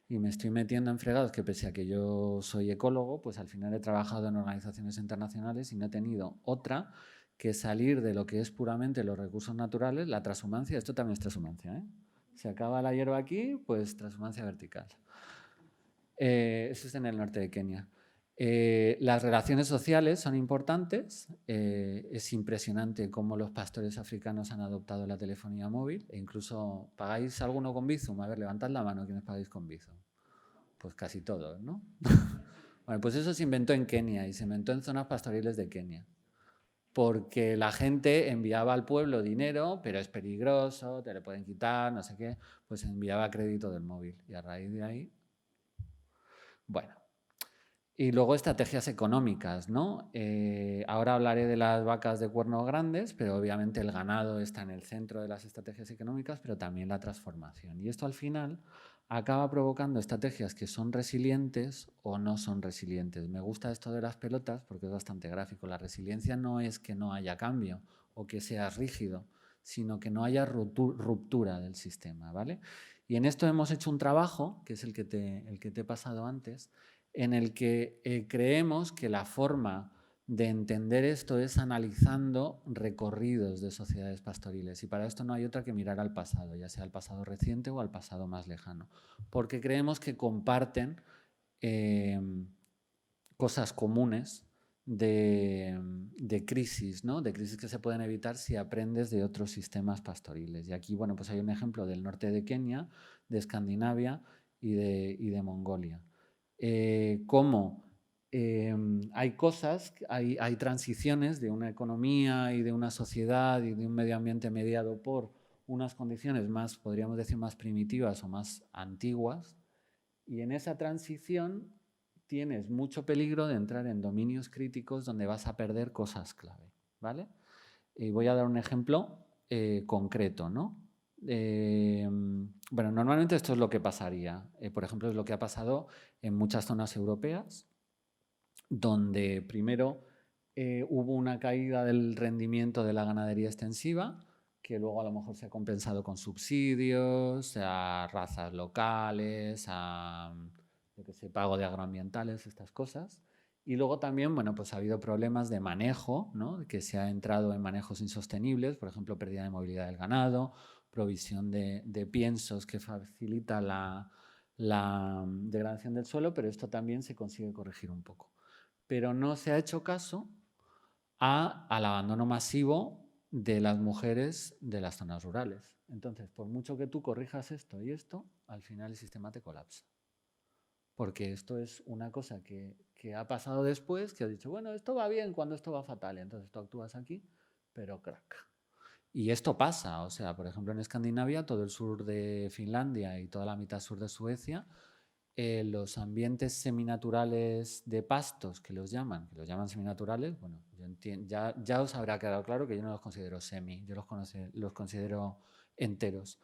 y me estoy metiendo en fregados que, pese a que yo soy ecólogo, pues al final he trabajado en organizaciones internacionales y no he tenido otra que salir de lo que es puramente los recursos naturales, la transhumancia. Esto también es transhumancia, ¿eh? Se acaba la hierba aquí, pues transhumancia vertical. Eso es en el norte de Kenia. Las relaciones sociales son importantes. Es impresionante cómo los pastores africanos han adoptado la telefonía móvil, e incluso ¿pagáis alguno con Bizum? A ver, levantad la mano quienes pagáis con Bizum. Pues casi todos, ¿no? Bueno, pues eso se inventó en Kenia y se inventó en zonas pastoriles de Kenia, porque la gente enviaba al pueblo dinero, pero es peligroso, te le pueden quitar, no sé qué, pues enviaba crédito del móvil, y a raíz de ahí, bueno. Y luego estrategias económicas, ¿no? Ahora hablaré de las vacas de cuernos grandes, pero obviamente el ganado está en el centro de las estrategias económicas, pero también la transformación. Y esto al final acaba provocando estrategias que son resilientes o no son resilientes. Me gusta esto de las pelotas porque es bastante gráfico. La resiliencia no es que no haya cambio o que seas rígido, sino que no haya ruptura del sistema, ¿vale? Y en esto hemos hecho un trabajo, que es el que te he pasado antes, en el que creemos que la forma de entender esto es analizando recorridos de sociedades pastoriles. Y para esto no hay otra que mirar al pasado, ya sea al pasado reciente o al pasado más lejano, porque creemos que comparten eh, cosas comunes de crisis, ¿no? De crisis que se pueden evitar si aprendes de otros sistemas pastoriles. Y aquí, bueno, pues hay un ejemplo del norte de Kenia, de Escandinavia y de Mongolia. Cómo hay cosas, hay transiciones de una economía y de una sociedad y de un medio ambiente mediado por unas condiciones más, podríamos decir, más primitivas o más antiguas, y en esa transición tienes mucho peligro de entrar en dominios críticos donde vas a perder cosas clave, ¿vale? Y voy a dar un ejemplo concreto, ¿no? Bueno, normalmente esto es lo que pasaría. Por ejemplo, es lo que ha pasado en muchas zonas europeas, donde primero hubo una caída del rendimiento de la ganadería extensiva, que luego a lo mejor se ha compensado con subsidios a razas locales, a yo que sé, pago de agroambientales, estas cosas. Y luego también, bueno, pues ha habido problemas de manejo, ¿no? Que se ha entrado en manejos insostenibles, por ejemplo, pérdida de movilidad del ganado, provisión de piensos que facilita la degradación del suelo, pero esto también se consigue corregir un poco. Pero no se ha hecho caso al abandono masivo de las mujeres de las zonas rurales. Entonces, por mucho que tú corrijas esto y esto, al final el sistema te colapsa. Porque esto es una cosa que ha pasado después, que has dicho, bueno, esto va bien cuando esto va fatal. Y entonces tú actúas aquí, pero crack. Y esto pasa, o sea, por ejemplo, en Escandinavia, todo el sur de Finlandia y toda la mitad sur de Suecia, los ambientes seminaturales de pastos, que los llaman seminaturales, bueno, ya os habrá quedado claro que yo no los considero semi, yo los considero enteros.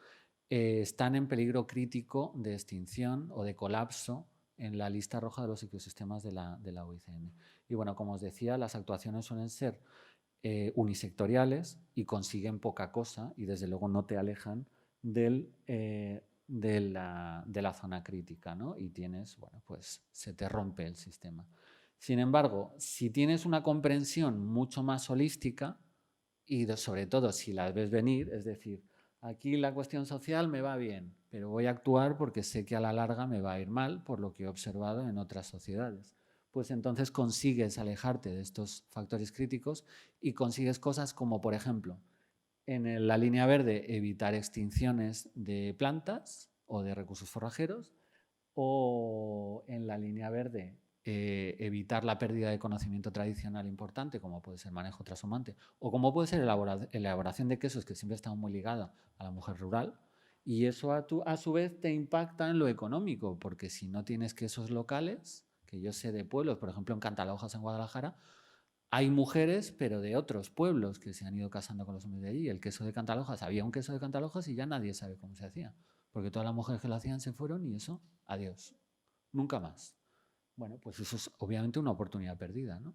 Están en peligro crítico de extinción o de colapso en la lista roja de los ecosistemas de la UICN. Y bueno, como os decía, las actuaciones suelen ser unisectoriales y consiguen poca cosa y desde luego no te alejan de la zona crítica, ¿no? Y tienes, bueno, pues se te rompe el sistema. Sin embargo, si tienes una comprensión mucho más holística y sobre todo si la ves venir, es decir, aquí la cuestión social me va bien, pero voy a actuar porque sé que a la larga me va a ir mal por lo que he observado en otras sociedades, pues entonces consigues alejarte de estos factores críticos y consigues cosas como, por ejemplo, en la línea verde, evitar extinciones de plantas o de recursos forrajeros, o en la línea verde, evitar la pérdida de conocimiento tradicional importante, como puede ser manejo trashumante, o como puede ser elaboración de quesos, que siempre ha estado muy ligada a la mujer rural, y eso a su vez te impacta en lo económico, porque si no tienes quesos locales, que yo sé de pueblos, por ejemplo en Cantalojas, en Guadalajara, hay mujeres, pero de otros pueblos que se han ido casando con los hombres de allí. El queso de Cantalojas, había un queso de Cantalojas y ya nadie sabe cómo se hacía, porque todas las mujeres que lo hacían se fueron y eso, adiós, nunca más. Bueno, pues eso es obviamente una oportunidad perdida, ¿no?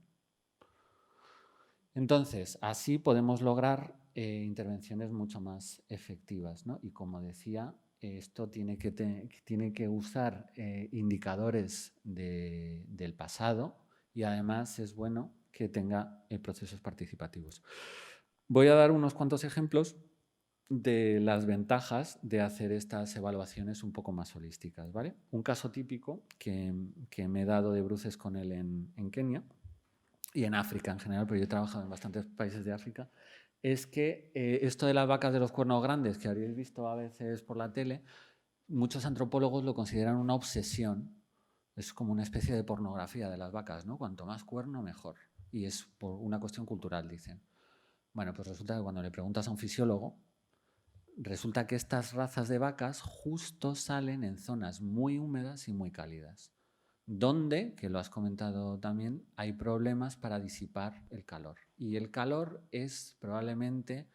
Entonces, así podemos lograr intervenciones mucho más efectivas, ¿no? Y como decía, esto tiene que usar indicadores del pasado y además es bueno que tenga procesos participativos. Voy a dar unos cuantos ejemplos de las ventajas de hacer estas evaluaciones un poco más holísticas, ¿vale? Un caso típico que me he dado de bruces con él en Kenia y en África en general, pero yo he trabajado en bastantes países de África, es que esto de las vacas de los cuernos grandes, que habréis visto a veces por la tele, muchos antropólogos lo consideran una obsesión. Es como una especie de pornografía de las vacas, ¿no? Cuanto más cuerno, mejor. Y es por una cuestión cultural, dicen. Bueno, pues resulta que cuando le preguntas a un fisiólogo, resulta que estas razas de vacas justo salen en zonas muy húmedas y muy cálidas, donde, que lo has comentado también, hay problemas para disipar el calor. Y el calor es probablemente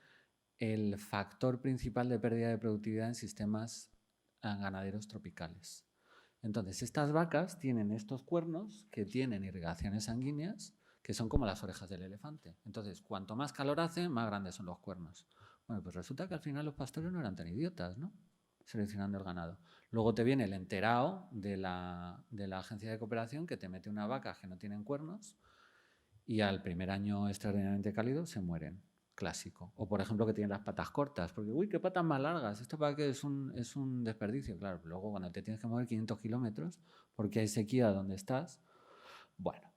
el factor principal de pérdida de productividad en sistemas ganaderos tropicales. Entonces, estas vacas tienen estos cuernos que tienen irrigaciones sanguíneas que son como las orejas del elefante. Entonces, cuanto más calor hace, más grandes son los cuernos. Bueno, pues resulta que al final los pastores no eran tan idiotas, ¿no? Seleccionando el ganado. Luego te viene el enterado de la agencia de cooperación que te mete una vaca que no tienen cuernos y al primer año extraordinariamente cálido se mueren. Clásico. O por ejemplo que tienen las patas cortas, porque uy, qué patas más largas, esto para qué es un desperdicio. Claro, luego cuando te tienes que mover 500 kilómetros porque hay sequía donde estás, bueno.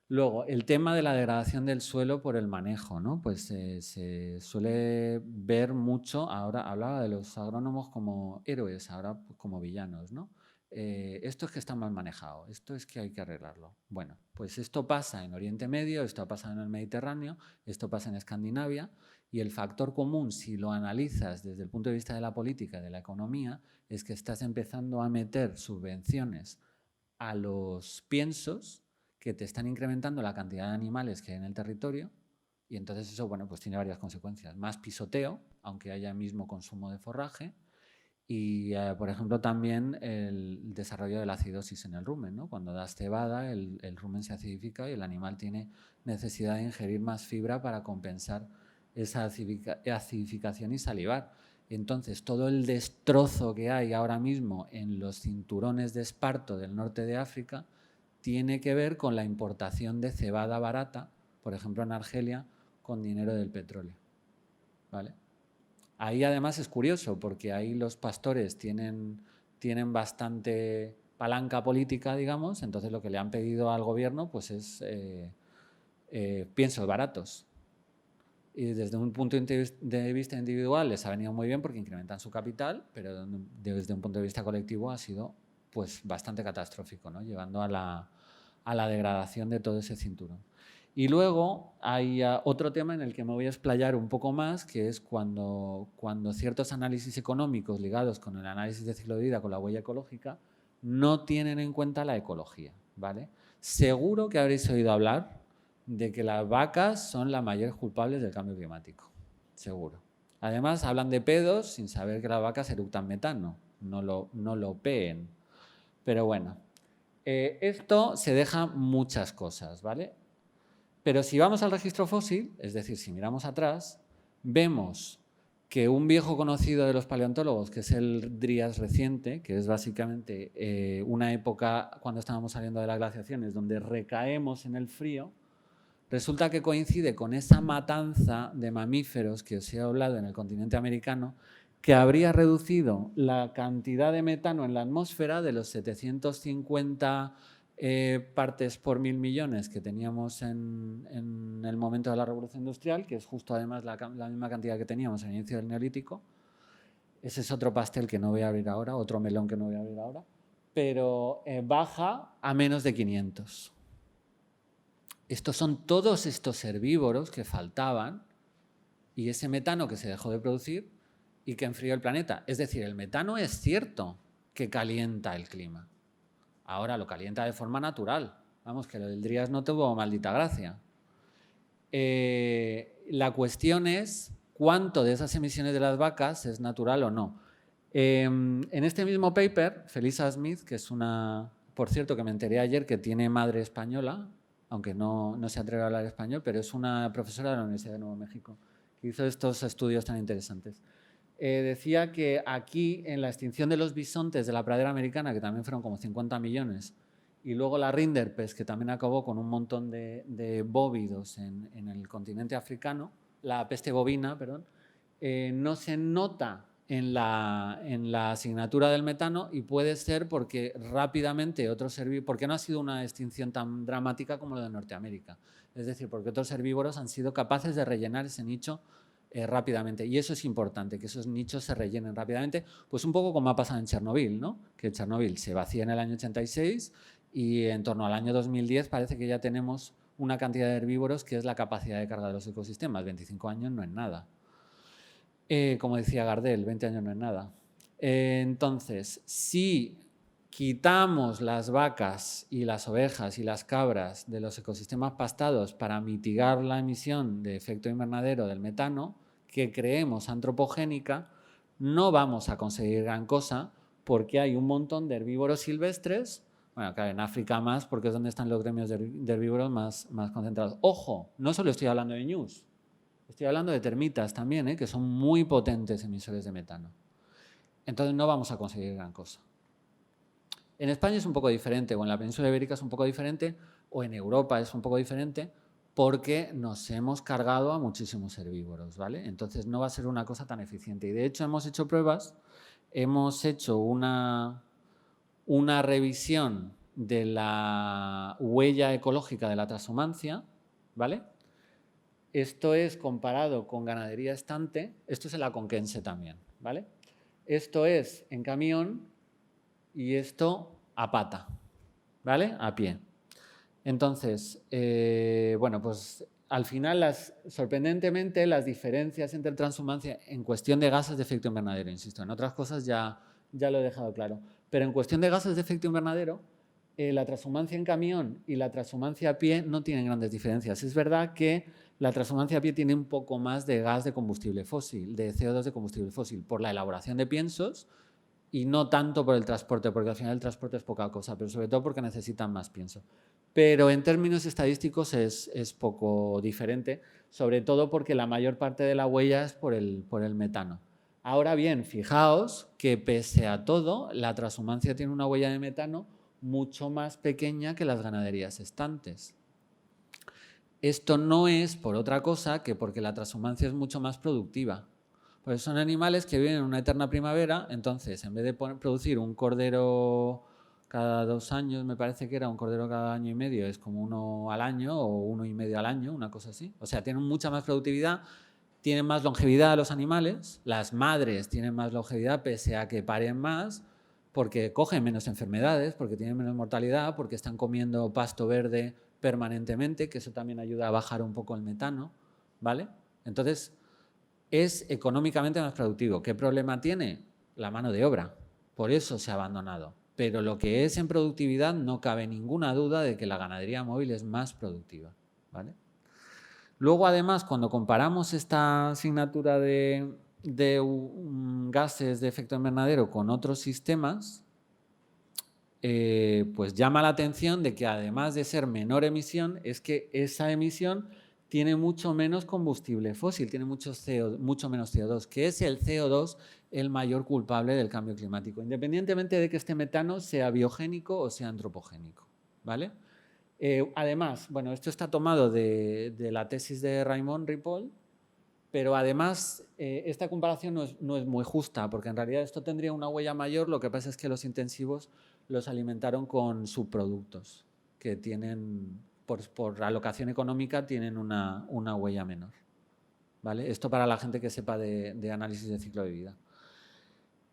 Luego, el tema de la degradación del suelo por el manejo, ¿no? Pues se suele ver mucho, ahora hablaba de los agrónomos como héroes, ahora como villanos, ¿no? Esto es que está mal manejado, esto es que hay que arreglarlo. Bueno, pues esto pasa en Oriente Medio, esto ha pasado en el Mediterráneo, esto pasa en Escandinavia y el factor común, si lo analizas desde el punto de vista de la política y de la economía, es que estás empezando a meter subvenciones a los piensos que te están incrementando la cantidad de animales que hay en el territorio y entonces eso, bueno, pues tiene varias consecuencias. Más pisoteo, aunque haya mismo consumo de forraje, y, por ejemplo, también el desarrollo de la acidosis en el rumen, ¿no? Cuando das cebada, el rumen se acidifica y el animal tiene necesidad de ingerir más fibra para compensar esa acidificación y salivar. Entonces, todo el destrozo que hay ahora mismo en los cinturones de esparto del norte de África tiene que ver con la importación de cebada barata, por ejemplo en Argelia, con dinero del petróleo. ¿Vale? Ahí además es curioso porque ahí los pastores tienen bastante palanca política, digamos, entonces lo que le han pedido al gobierno pues es piensos baratos. Y desde un punto de vista individual les ha venido muy bien porque incrementan su capital, pero desde un punto de vista colectivo ha sido pues bastante catastrófico, ¿no? Llevando a la degradación de todo ese cinturón. Y luego hay otro tema en el que me voy a explayar un poco más, que es cuando ciertos análisis económicos ligados con el análisis de ciclo de vida, con la huella ecológica, no tienen en cuenta la ecología, ¿vale? Seguro que habréis oído hablar de que las vacas son las mayores culpables del cambio climático, seguro. Además, hablan de pedos sin saber que las vacas eructan metano, no lo peen. Pero bueno, esto se deja muchas cosas, ¿vale? Pero si vamos al registro fósil, es decir, si miramos atrás, vemos que un viejo conocido de los paleontólogos, que es el Drías reciente, que es básicamente una época cuando estábamos saliendo de las glaciaciones, donde recaemos en el frío, resulta que coincide con esa matanza de mamíferos que os he hablado en el continente americano, que habría reducido la cantidad de metano en la atmósfera de los 750 partes por 1000 millones que teníamos en el momento de la Revolución Industrial, que es justo además la misma cantidad que teníamos al inicio del Neolítico. Ese es otro pastel que no voy a abrir ahora, otro melón que no voy a abrir ahora, pero baja a menos de 500. Estos son todos estos herbívoros que faltaban y ese metano que se dejó de producir y que enfrió el planeta. Es decir, el metano es cierto que calienta el clima. Ahora lo calienta de forma natural. Vamos, que lo del Drías no tuvo maldita gracia. La cuestión es cuánto de esas emisiones de las vacas es natural o no. En este mismo paper, Felisa Smith, que es una, por cierto, que me enteré ayer que tiene madre española, aunque no se atreve a hablar español, pero es una profesora de la Universidad de Nuevo México, que hizo estos estudios tan interesantes. Decía que aquí, en la extinción de los bisontes de la pradera americana, que también fueron como 50 millones, y luego la rinderpest, que también acabó con un montón de bóvidos en el continente africano, la peste bovina, perdón, no se nota en la asignatura del metano y puede ser porque rápidamente otros herbívoros, porque no ha sido una extinción tan dramática como la de Norteamérica, es decir, porque otros herbívoros han sido capaces de rellenar ese nicho rápidamente, y eso es importante, que esos nichos se rellenen rápidamente, pues un poco como ha pasado en Chernobyl, ¿no? Que Chernobyl se vacía en el año 86 y en torno al año 2010 parece que ya tenemos una cantidad de herbívoros que es la capacidad de carga de los ecosistemas. 25 años no es nada. Como decía Gardel, 20 años no es nada. Entonces, si quitamos las vacas y las ovejas y las cabras de los ecosistemas pastados para mitigar la emisión de efecto invernadero del metano que creemos antropogénica, no vamos a conseguir gran cosa porque hay un montón de herbívoros silvestres, bueno, claro, en África más, porque es donde están los gremios de herbívoros más concentrados. Ojo, no solo estoy hablando de ñus, estoy hablando de termitas también, que son muy potentes emisores de metano. Entonces no vamos a conseguir gran cosa. En España es un poco diferente, o en la península ibérica es un poco diferente, o en Europa es un poco diferente, porque nos hemos cargado a muchísimos herbívoros, ¿vale? Entonces no va a ser una cosa tan eficiente. Y de hecho hemos hecho pruebas, hemos hecho una revisión de la huella ecológica de la transhumancia, ¿vale? Esto es comparado con ganadería estante, esto es en la conquense también, ¿vale? Esto es en camión y esto a pata, ¿vale? A pie. Entonces, bueno, pues al final, sorprendentemente, las diferencias entre transhumancia en cuestión de gases de efecto invernadero, insisto, en otras cosas ya lo he dejado claro, pero en cuestión de gases de efecto invernadero, la transhumancia en camión y la transhumancia a pie no tienen grandes diferencias. Es verdad que la transhumancia a pie tiene un poco más de gas de combustible fósil, de CO2 de combustible fósil, por la elaboración de piensos y no tanto por el transporte, porque al final el transporte es poca cosa, pero sobre todo porque necesitan más pienso. Pero en términos estadísticos es poco diferente, sobre todo porque la mayor parte de la huella es por el metano. Ahora bien, fijaos que pese a todo, la transhumancia tiene una huella de metano mucho más pequeña que las ganaderías estantes. Esto no es por otra cosa que porque la transhumancia es mucho más productiva. Pues son animales que viven en una eterna primavera, entonces en vez de producir un cordero cada 2 años, me parece que era un cordero cada año y medio, es como 1 al año o 1,5 al año, una cosa así. O sea, tienen mucha más productividad, tienen más longevidad los animales, las madres tienen más longevidad pese a que paren más, porque cogen menos enfermedades, porque tienen menos mortalidad, porque están comiendo pasto verde permanentemente, que eso también ayuda a bajar un poco el metano, ¿vale? Entonces, es económicamente más productivo. ¿Qué problema tiene? La mano de obra. Por eso se ha abandonado. Pero lo que es en productividad no cabe ninguna duda de que la ganadería móvil es más productiva, ¿vale? Luego, además, cuando comparamos esta asignatura de gases de efecto invernadero con otros sistemas, pues llama la atención de que además de ser menor emisión, es que esa emisión tiene mucho menos combustible fósil, tiene mucho menos CO2, que es el CO2 el mayor culpable del cambio climático, independientemente de que este metano sea biogénico o sea antropogénico, ¿vale? Además, bueno, esto está tomado de la tesis de Raymond Ripoll, pero además esta comparación no es muy justa, porque en realidad esto tendría una huella mayor, lo que pasa es que los intensivos los alimentaron con subproductos que tienen, por alocación económica, tienen una huella menor, ¿vale? Esto para la gente que sepa de análisis de ciclo de vida.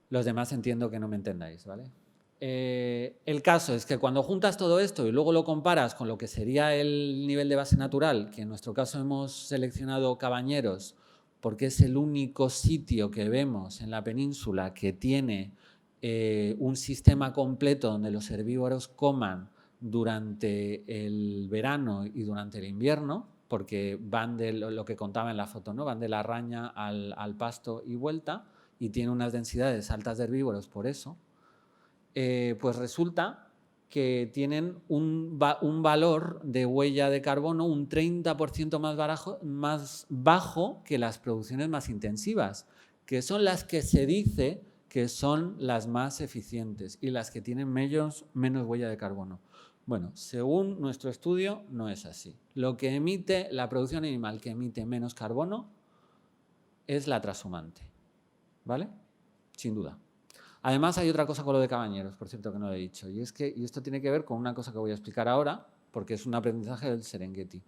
Los demás entiendo que no me entendáis, ¿vale? El caso es que cuando juntas todo esto y luego lo comparas con lo que sería el nivel de base natural, que en nuestro caso hemos seleccionado Cabañeros porque es el único sitio que vemos en la península que tiene un sistema completo donde los herbívoros coman durante el verano y durante el invierno, porque van de lo que contaba en la foto, ¿no? Van de la raña al pasto y vuelta, y tiene unas densidades altas de herbívoros por eso. Pues resulta que tienen un valor de huella de carbono un 30% más bajo que las producciones más intensivas, que son las que se dice que son las más eficientes y las que tienen menos huella de carbono. Bueno, según nuestro estudio, no es así. Lo que emite la producción animal que emite menos carbono es la trashumante, ¿vale? Sin duda. Además, hay otra cosa con lo de Cabañeros, por cierto, que no lo he dicho, y es que esto tiene que ver con una cosa que voy a explicar ahora, porque es un aprendizaje del Serengeti.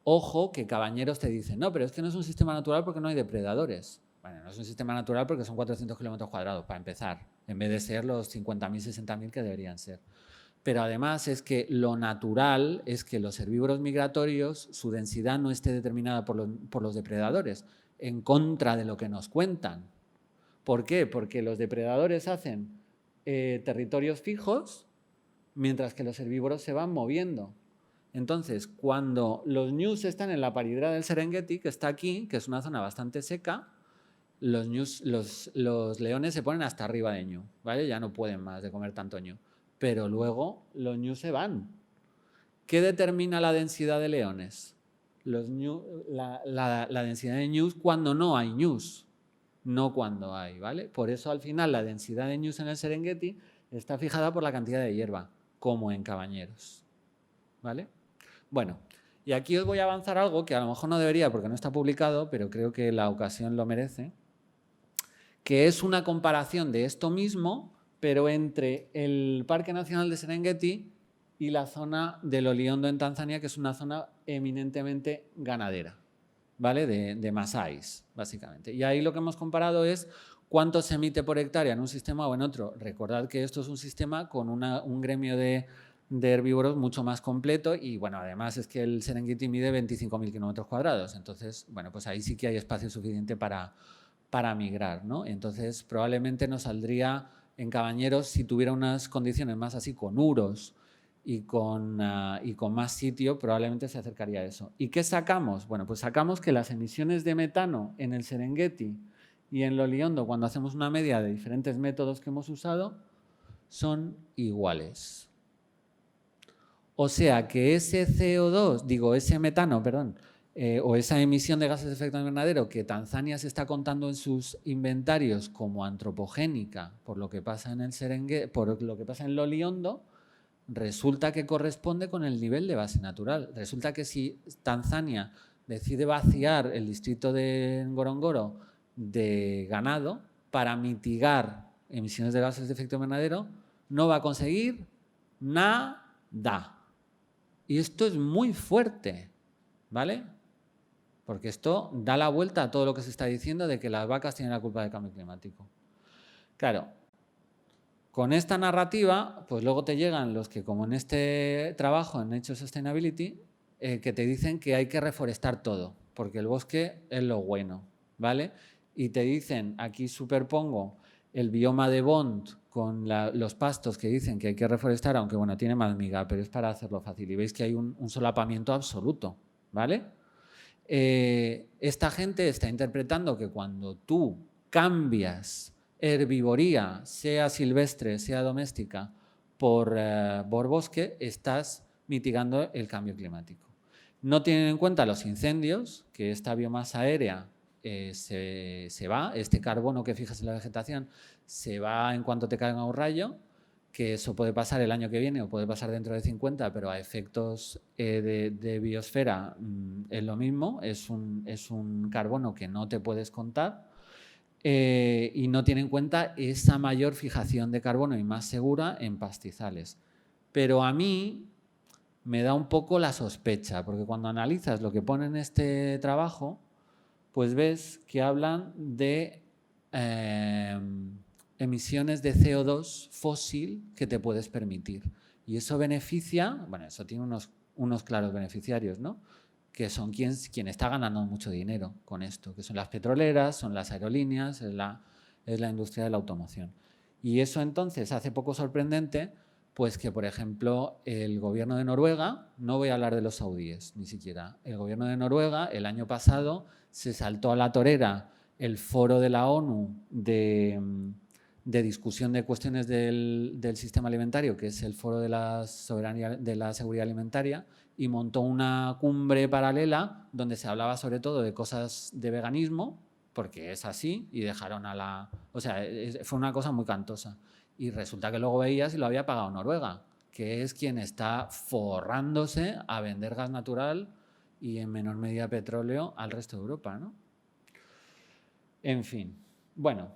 Ojo que Cabañeros te dice, no, pero es que no es un sistema natural porque no hay depredadores. Bueno, no es un sistema natural porque son 400 kilómetros cuadrados, para empezar, en vez de ser los 50.000, 60.000 que deberían ser. Pero además es que lo natural es que los herbívoros migratorios, su densidad no esté determinada por los depredadores, en contra de lo que nos cuentan. ¿Por qué? Porque los depredadores hacen territorios fijos, mientras que los herbívoros se van moviendo. Entonces, cuando los ñus están en la paridra del Serengeti, que está aquí, que es una zona bastante seca, los leones se ponen hasta arriba de ñu, ¿vale? Ya no pueden más de comer tanto ñu. Pero luego los ñus se van. ¿Qué determina la densidad de leones? La densidad de ñus cuando no hay ñus, no cuando hay, ¿vale? Por eso al final la densidad de ñus en el Serengeti está fijada por la cantidad de hierba, como en Cabañeros, ¿vale? Bueno, y aquí os voy a avanzar algo que a lo mejor no debería porque no está publicado, pero creo que la ocasión lo merece, que es una comparación de esto mismo, pero entre el Parque Nacional de Serengeti y la zona de Loliondo en Tanzania, que es una zona eminentemente ganadera, ¿vale? De masáis, básicamente. Y ahí lo que hemos comparado es cuánto se emite por hectárea en un sistema o en otro. Recordad que esto es un sistema con un gremio de herbívoros mucho más completo y, bueno, además es que el Serengeti mide 25.000 kilómetros cuadrados. Entonces, bueno, pues ahí sí que hay espacio suficiente para migrar, ¿no? Entonces, probablemente nos saldría en Cabañeros, si tuviera unas condiciones más así, con uros y con más sitio, probablemente se acercaría a eso. ¿Y qué sacamos? Bueno, pues sacamos que las emisiones de metano en el Serengeti y en Loliondo, cuando hacemos una media de diferentes métodos que hemos usado, son iguales. O sea que ese CO2, ese metano, perdón, o esa emisión de gases de efecto invernadero que Tanzania se está contando en sus inventarios como antropogénica por lo que pasa en el Serengeti, por lo que pasa en Loliondo, resulta que corresponde con el nivel de base natural. Resulta que si Tanzania decide vaciar el distrito de Ngorongoro de ganado para mitigar emisiones de gases de efecto invernadero, no va a conseguir nada. Y esto es muy fuerte, ¿vale? Porque esto da la vuelta a todo lo que se está diciendo de que las vacas tienen la culpa del cambio climático. Claro, con esta narrativa, pues luego te llegan los que, como en este trabajo en Nature Sustainability, que te dicen que hay que reforestar todo, porque el bosque es lo bueno, ¿vale? Y te dicen, aquí superpongo el bioma de Bond con los pastos que dicen que hay que reforestar, aunque bueno, tiene más miga, pero es para hacerlo fácil. Y veis que hay un solapamiento absoluto, ¿vale? Esta gente está interpretando que cuando tú cambias herbivoría, sea silvestre, sea doméstica, por bosque, estás mitigando el cambio climático. No tienen en cuenta los incendios, que esta biomasa aérea se va, este carbono que fijas en la vegetación se va en cuanto te caiga un rayo, que eso puede pasar el año que viene o puede pasar dentro de 50, pero a efectos de biosfera es lo mismo, es un carbono que no te puedes contar y no tiene en cuenta esa mayor fijación de carbono y más segura en pastizales. Pero a mí me da un poco la sospecha, porque cuando analizas lo que pone en este trabajo, pues ves que hablan de emisiones de CO2 fósil que te puedes permitir. Y eso beneficia, bueno, eso tiene unos claros beneficiarios, ¿no? Que son quien está ganando mucho dinero con esto, que son las petroleras, son las aerolíneas, es la industria de la automoción. Y eso entonces hace poco sorprendente, pues que, por ejemplo, el gobierno de Noruega, no voy a hablar de los saudíes ni siquiera, el gobierno de Noruega el año pasado se saltó a la torera el foro de la ONU de discusión de cuestiones del sistema alimentario, que es el foro de la seguridad alimentaria, y montó una cumbre paralela donde se hablaba sobre todo de cosas de veganismo, porque es así, y dejaron a la... O sea, fue una cosa muy cantosa. Y resulta que luego veías y lo había pagado Noruega, que es quien está forrándose a vender gas natural y en menor medida petróleo al resto de Europa, ¿no? En fin, bueno,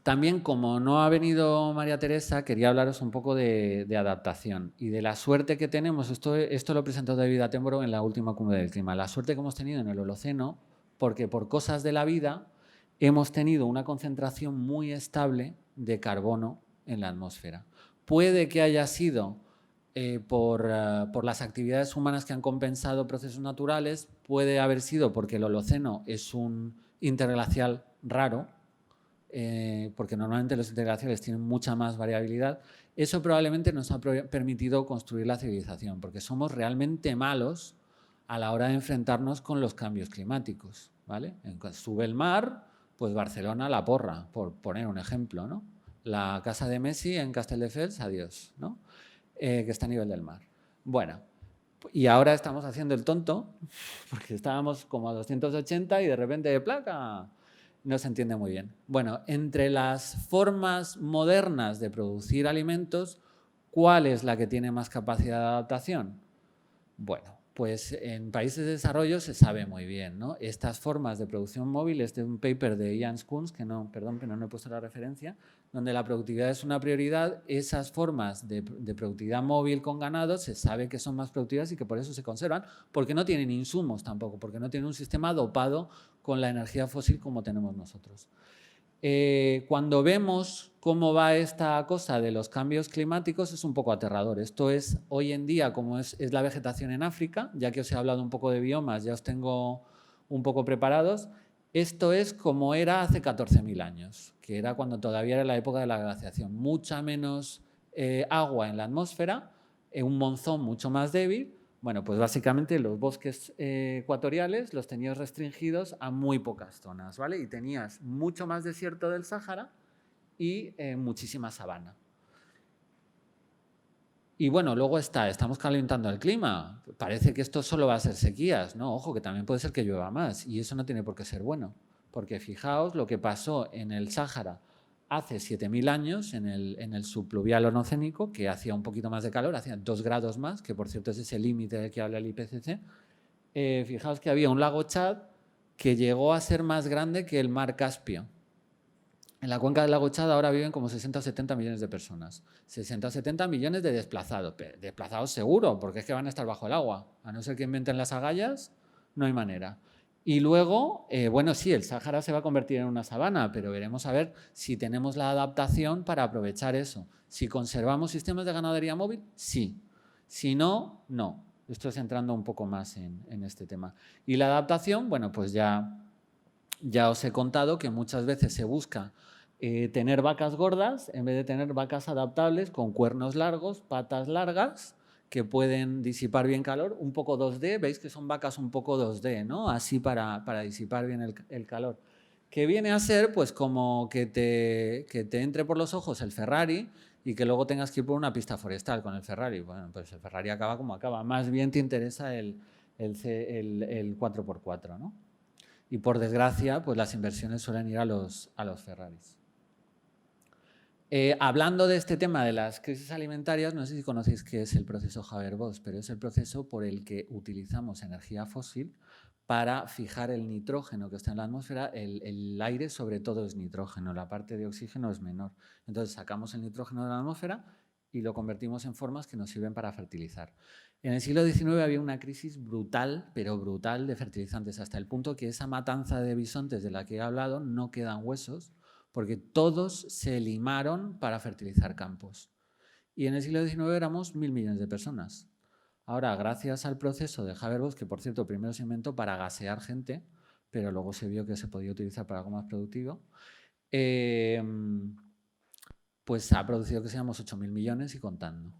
también como no ha venido María Teresa, quería hablaros un poco de adaptación y de la suerte que tenemos. Esto lo presentó David Attenborough en la última cumbre del clima. La suerte que hemos tenido en el Holoceno, porque por cosas de la vida hemos tenido una concentración muy estable de carbono en la atmósfera. Puede que haya sido por las actividades humanas que han compensado procesos naturales, puede haber sido porque el Holoceno es un interglacial raro, porque normalmente los interglaciales tienen mucha más variabilidad. Eso probablemente nos ha permitido construir la civilización, porque somos realmente malos a la hora de enfrentarnos con los cambios climáticos, ¿vale? Sube el mar, Pues Barcelona, La Porra, por poner un ejemplo, ¿no? La casa de Messi en Castelldefels, adiós, ¿no? Que está a nivel del mar. Bueno, y ahora estamos haciendo el tonto, porque estábamos como a 280 y de repente de placa no se entiende muy bien. Bueno, entre las formas modernas de producir alimentos, ¿cuál es la que tiene más capacidad de adaptación? Bueno, pues en países de desarrollo se sabe muy bien, ¿no? Estas formas de producción móvil, este es un paper de Ian Skuns, que no, perdón, que no he puesto la referencia, donde la productividad es una prioridad. Esas formas de productividad móvil con ganado se sabe que son más productivas y que por eso se conservan, porque no tienen insumos tampoco, porque no tienen un sistema dopado con la energía fósil como tenemos nosotros. Cuando vemos cómo va esta cosa de los cambios climáticos es un poco aterrador. Esto es hoy en día como es la vegetación en África, ya que os he hablado un poco de biomas, ya os tengo un poco preparados. Esto es como era hace 14.000 años, que era cuando todavía era la época de la glaciación. Mucha menos agua en la atmósfera, un monzón mucho más débil. Bueno, pues básicamente los bosques ecuatoriales los tenías restringidos a muy pocas zonas, ¿vale? Y tenías mucho más desierto del Sáhara y muchísima sabana. Y bueno, luego estamos calentando el clima. Parece que esto solo va a ser sequías, ¿no? Ojo, que también puede ser que llueva más y eso no tiene por qué ser bueno. Porque fijaos lo que pasó en el Sáhara hace 7.000 años, en el subpluvial onocénico, que hacía un poquito más de calor, hacía 2 grados más, que por cierto es ese límite del que habla el IPCC. Fijaos que había un lago Chad que llegó a ser más grande que el mar Caspio. En la cuenca del lago Chad ahora viven como 60 o 70 millones de personas. 60 o 70 millones de desplazados. Desplazados seguro, porque es que van a estar bajo el agua. A no ser que inventen las agallas, no hay manera. Y luego, bueno, sí, el Sáhara se va a convertir en una sabana, pero veremos a ver si tenemos la adaptación para aprovechar eso. Si conservamos sistemas de ganadería móvil, sí. Si no, no. Esto es entrando un poco más en este tema. Y la adaptación, bueno, pues ya os he contado que muchas veces se busca tener vacas gordas en vez de tener vacas adaptables con cuernos largos, patas largas, que pueden disipar bien calor, un poco 2D, veis que son vacas un poco 2D, ¿no? Así para disipar bien el calor. Que viene a ser pues como que te entre por los ojos el Ferrari y que luego tengas que ir por una pista forestal con el Ferrari. Bueno, pues el Ferrari acaba como acaba. Más bien te interesa el 4x4, ¿no? Y por desgracia, pues las inversiones suelen ir a los Ferraris. Hablando de este tema de las crisis alimentarias, no sé si conocéis qué es el proceso Haber-Bosch, pero es el proceso por el que utilizamos energía fósil para fijar el nitrógeno que está en la atmósfera. El aire sobre todo es nitrógeno, la parte de oxígeno es menor. Entonces sacamos el nitrógeno de la atmósfera y lo convertimos en formas que nos sirven para fertilizar. En el siglo XIX había una crisis brutal, pero brutal, de fertilizantes, hasta el punto que esa matanza de bisontes de la que he hablado no quedan huesos, porque todos se limaron para fertilizar campos. Y en el siglo XIX éramos 1.000 millones de personas. Ahora, gracias al proceso de Haber-Bosch, que por cierto primero se inventó para gasear gente, pero luego se vio que se podía utilizar para algo más productivo, pues ha producido que seamos 8.000 millones y contando,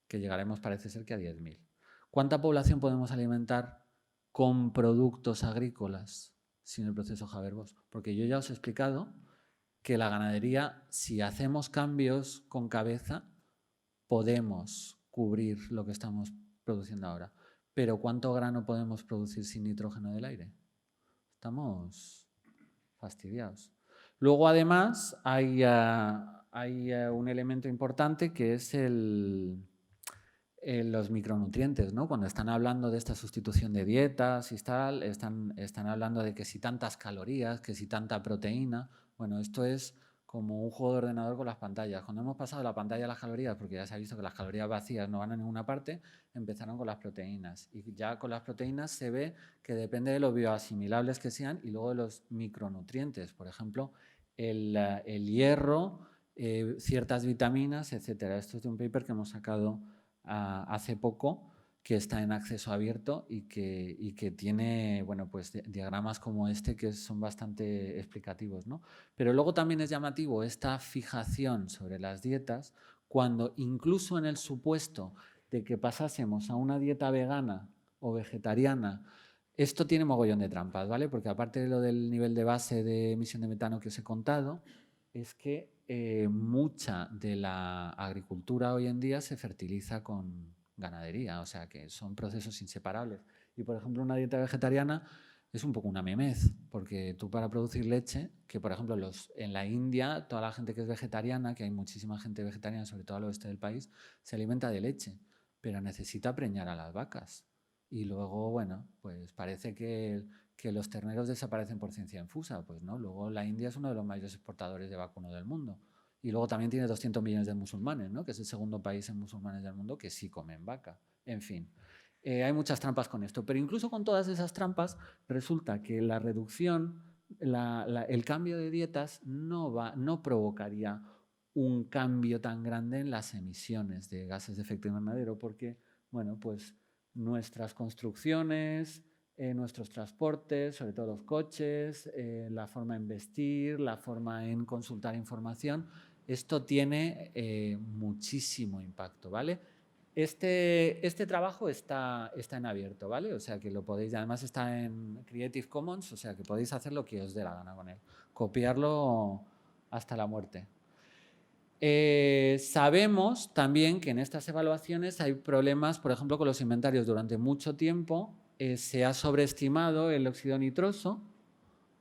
que llegaremos parece ser que a 10.000. ¿Cuánta población podemos alimentar con productos agrícolas sin el proceso Haber-Bosch? Porque yo ya os he explicado que la ganadería, si hacemos cambios con cabeza, podemos cubrir lo que estamos produciendo ahora. Pero ¿cuánto grano podemos producir sin nitrógeno del aire? Estamos fastidiados. Luego, además, hay un elemento importante que es los micronutrientes, ¿no? Cuando están hablando de esta sustitución de dietas y tal, están hablando de que si tantas calorías, que si tanta proteína. Bueno, esto es como un juego de ordenador con las pantallas. Cuando hemos pasado la pantalla a las calorías, porque ya se ha visto que las calorías vacías no van a ninguna parte, empezaron con las proteínas. Y ya con las proteínas se ve que depende de lo bioasimilables que sean y luego de los micronutrientes. Por ejemplo, el hierro, ciertas vitaminas, etcétera. Esto es de un paper que hemos sacado hace poco, que está en acceso abierto y que tiene, bueno, pues diagramas como este que son bastante explicativos, ¿no? Pero luego también es llamativo esta fijación sobre las dietas cuando incluso en el supuesto de que pasásemos a una dieta vegana o vegetariana Esto tiene mogollón de trampas, ¿vale? Porque aparte de lo del nivel de base de emisión de metano que os he contado, es que mucha de la agricultura hoy en día se fertiliza con ganadería, o sea que son procesos inseparables. Y por ejemplo, una dieta vegetariana es un poco una memez, porque tú para producir leche, que por ejemplo en la India, toda la gente que es vegetariana, que hay muchísima gente vegetariana, sobre todo al oeste del país, se alimenta de leche, pero necesita preñar a las vacas. Y luego, bueno, pues parece que los terneros desaparecen por ciencia infusa. Pues no, luego la India es uno de los mayores exportadores de vacuno del mundo. Y luego también tiene 200 millones de musulmanes, ¿no? Que es el segundo país en musulmanes del mundo que sí comen vaca. En fin, hay muchas trampas con esto. Pero incluso con todas esas trampas, resulta que la reducción, el cambio de dietas no provocaría un cambio tan grande en las emisiones de gases de efecto invernadero porque, bueno, pues nuestras construcciones, nuestros transportes, sobre todo los coches, la forma en vestir, la forma en consultar información, esto tiene muchísimo impacto, ¿vale? Este trabajo está en abierto, ¿vale? O sea que lo podéis, además está en Creative Commons, o sea que podéis hacer lo que os dé la gana con él, copiarlo hasta la muerte. Sabemos también que en estas evaluaciones hay problemas, por ejemplo, con los inventarios. Durante mucho tiempo se ha sobreestimado el óxido nitroso,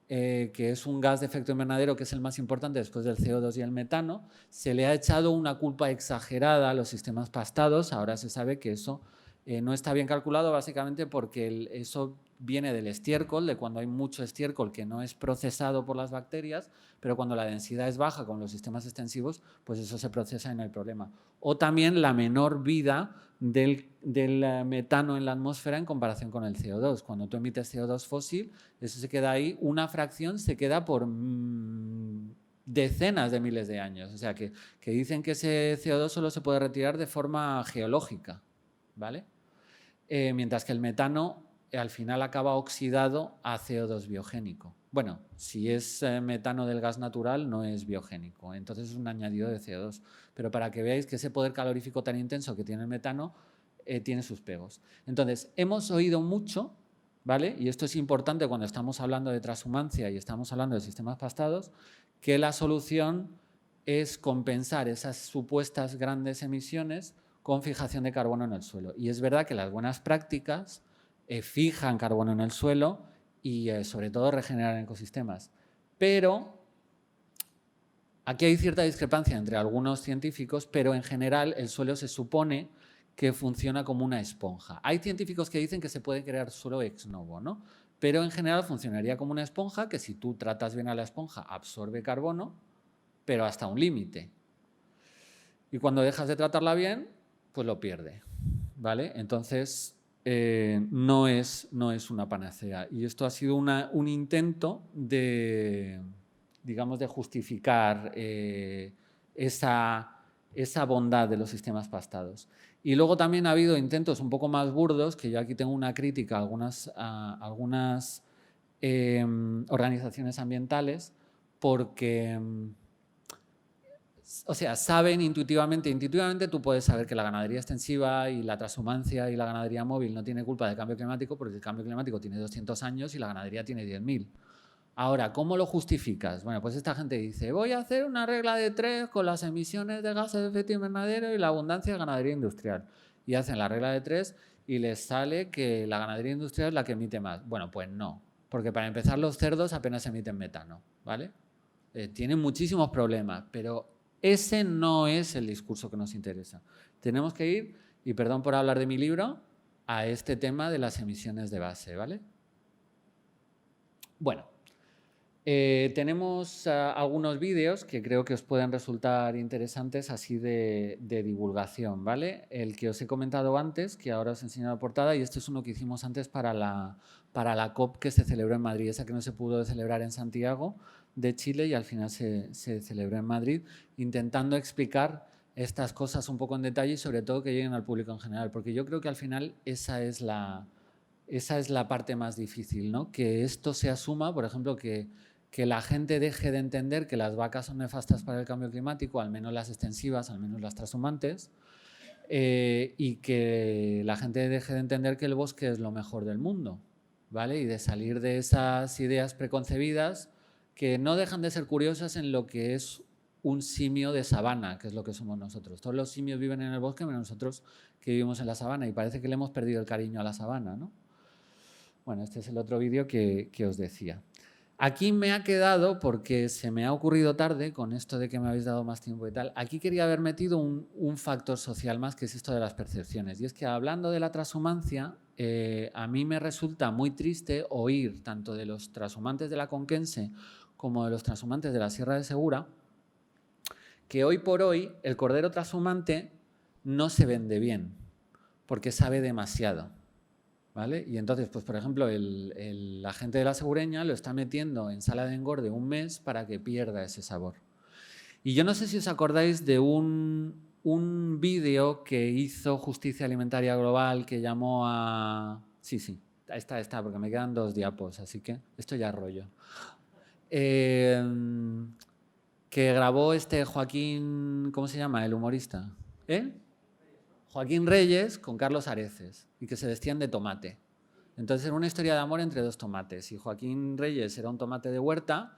que es un gas de efecto invernadero que es el más importante después del CO2 y el metano. Se le ha echado una culpa exagerada a los sistemas pastados. Ahora se sabe que eso no está bien calculado básicamente porque eso viene del estiércol, de cuando hay mucho estiércol que no es procesado por las bacterias, pero cuando la densidad es baja con los sistemas extensivos, pues eso se procesa y no hay problema. O también la menor vida del metano en la atmósfera en comparación con el CO2. Cuando tú emites CO2 fósil, eso se queda ahí, una fracción se queda por decenas de miles de años. O sea, que dicen que ese CO2 solo se puede retirar de forma geológica, ¿vale? Mientras que el metano al final acaba oxidado a CO2 biogénico. Bueno, si es metano del gas natural no es biogénico, entonces es un añadido de CO2. Pero para que veáis que ese poder calorífico tan intenso que tiene el metano tiene sus pegos. Entonces, hemos oído mucho, ¿vale? Y esto es importante cuando estamos hablando de transhumancia y estamos hablando de sistemas pastados, que la solución es compensar esas supuestas grandes emisiones con fijación de carbono en el suelo. Y es verdad que las buenas prácticas fijan carbono en el suelo y sobre todo regeneran ecosistemas. Pero aquí hay cierta discrepancia entre algunos científicos, pero en general el suelo se supone que funciona como una esponja. Hay científicos que dicen que se puede crear suelo ex novo, ¿no? Pero en general funcionaría como una esponja que si tú tratas bien a la esponja absorbe carbono, pero hasta un límite. Y cuando dejas de tratarla bien, pues lo pierde, ¿vale? Entonces, no es una panacea. Y esto ha sido un intento de, digamos, de justificar esa bondad de los sistemas pastados. Y luego también ha habido intentos un poco más burdos, que yo aquí tengo una crítica a algunas organizaciones ambientales, porque o sea, saben intuitivamente tú puedes saber que la ganadería extensiva y la transhumancia y la ganadería móvil no tiene culpa del cambio climático porque el cambio climático tiene 200 años y la ganadería tiene 10.000. Ahora, ¿cómo lo justificas? Bueno, pues esta gente dice, voy a hacer una regla de 3 con las emisiones de gases de efecto invernadero y la abundancia de ganadería industrial. Y hacen la regla de 3 y les sale que la ganadería industrial es la que emite más. Bueno, pues no, porque para empezar los cerdos apenas emiten metano, ¿vale? Tienen muchísimos problemas, pero ese no es el discurso que nos interesa. Tenemos que ir, y perdón por hablar de mi libro, a este tema de las emisiones de base, ¿vale? Bueno, tenemos algunos vídeos que creo que os pueden resultar interesantes así de divulgación, ¿vale? El que os he comentado antes, que ahora os enseño la portada, y este es uno que hicimos antes para la COP que se celebró en Madrid, esa que no se pudo celebrar en Santiago de Chile y al final se celebró en Madrid, intentando explicar estas cosas un poco en detalle y sobre todo que lleguen al público en general, porque yo creo que al final esa es la parte más difícil, ¿no? Que esto se asuma, por ejemplo, que la gente deje de entender que las vacas son nefastas para el cambio climático, al menos las extensivas, al menos las transhumantes, y que la gente deje de entender que el bosque es lo mejor del mundo, ¿vale? Y de salir de esas ideas preconcebidas que no dejan de ser curiosas en lo que es un simio de sabana, que es lo que somos nosotros. Todos los simios viven en el bosque, menos nosotros que vivimos en la sabana, y parece que le hemos perdido el cariño a la sabana, ¿no? Bueno, este es el otro vídeo que os decía. Aquí me ha quedado, porque se me ha ocurrido tarde, con esto de que me habéis dado más tiempo y tal, aquí quería haber metido un factor social más, que es esto de las percepciones. Y es que hablando de la transhumancia, a mí me resulta muy triste oír tanto de los transhumantes de la Conquense como de los transhumantes de la Sierra de Segura, que hoy por hoy el cordero transhumante no se vende bien, porque sabe demasiado. ¿Vale? Y entonces, pues por ejemplo, la gente de la Segureña lo está metiendo en sala de engorde un mes para que pierda ese sabor. Y yo no sé si os acordáis de un vídeo que hizo Justicia Alimentaria Global que llamó a... Sí, está, porque me quedan 2 diapos, así que esto ya es rollo. Que grabó Joaquín, ¿cómo se llama? El humorista. Joaquín Reyes con Carlos Areces, y que se vestían de tomate. Entonces era una historia de amor entre 2 tomates, y Joaquín Reyes era un tomate de huerta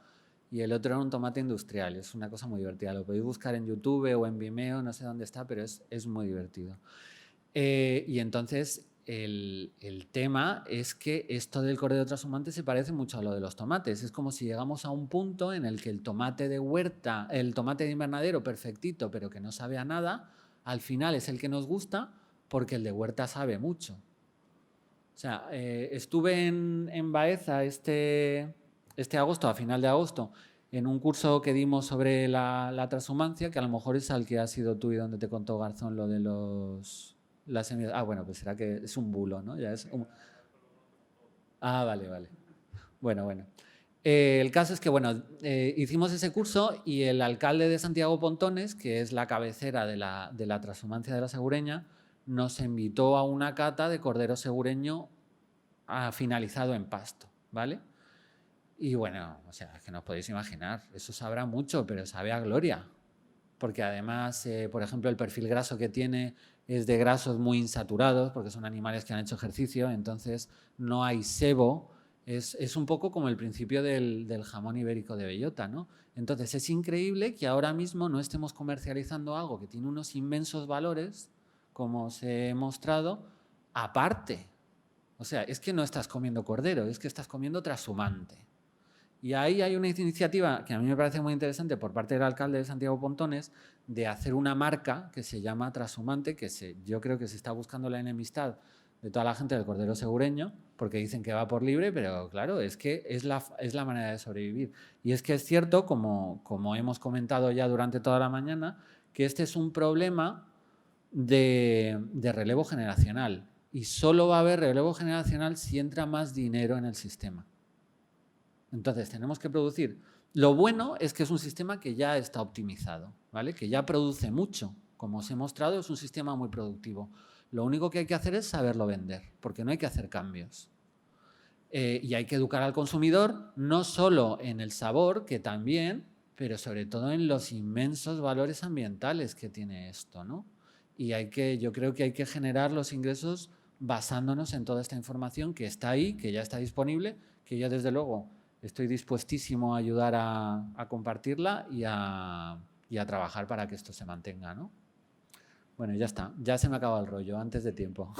y el otro era un tomate industrial. Es una cosa muy divertida, lo podéis buscar en YouTube o en Vimeo, no sé dónde está, pero es muy divertido. Y entonces el tema es que esto del cordero transhumante se parece mucho a lo de los tomates. Es como si llegamos a un punto en el que el tomate de huerta, el tomate de invernadero perfectito, pero que no sabe a nada, al final es el que nos gusta porque el de huerta sabe mucho. O sea, estuve en Baeza este agosto, a final de agosto, en un curso que dimos sobre la transhumancia, que a lo mejor es al que has ido tú y donde te contó Garzón lo de las semillas. Ah, bueno, pues será que es un bulo, ¿no? Ah, vale. Bueno. El caso es que, bueno, hicimos ese curso y el alcalde de Santiago Pontones, que es la cabecera de la transhumancia de la Segureña, nos invitó a una cata de cordero segureño finalizado en pasto, ¿vale? Y bueno, o sea, es que no os podéis imaginar, eso sabrá mucho, pero sabe a gloria. Porque además, por ejemplo, el perfil graso que tiene es de grasos muy insaturados, porque son animales que han hecho ejercicio, entonces no hay sebo. Es un poco como el principio del jamón ibérico de bellota, ¿no? Entonces es increíble que ahora mismo no estemos comercializando algo que tiene unos inmensos valores, como os he mostrado, aparte. O sea, es que no estás comiendo cordero, es que estás comiendo trashumante. Y ahí hay una iniciativa que a mí me parece muy interesante por parte del alcalde de Santiago Pontones de hacer una marca que se llama Trashumante, que yo creo que se está buscando la enemistad de toda la gente del cordero segureño, porque dicen que va por libre, pero claro, es que es la manera de sobrevivir. Y es que es cierto, como hemos comentado ya durante toda la mañana, que este es un problema de relevo generacional. Y solo va a haber relevo generacional si entra más dinero en el sistema. Entonces, tenemos que producir. Lo bueno es que es un sistema que ya está optimizado, ¿vale? Que ya produce mucho. Como os he mostrado, es un sistema muy productivo. Lo único que hay que hacer es saberlo vender, porque no hay que hacer cambios. Y hay que educar al consumidor, no solo en el sabor, que también, pero sobre todo en los inmensos valores ambientales que tiene esto, ¿no? Y yo creo que hay que generar los ingresos basándonos en toda esta información que está ahí, que ya está disponible, que yo desde luego estoy dispuestísimo a ayudar a compartirla y a trabajar para que esto se mantenga, ¿no? Bueno, ya está, ya se me acaba el rollo antes de tiempo.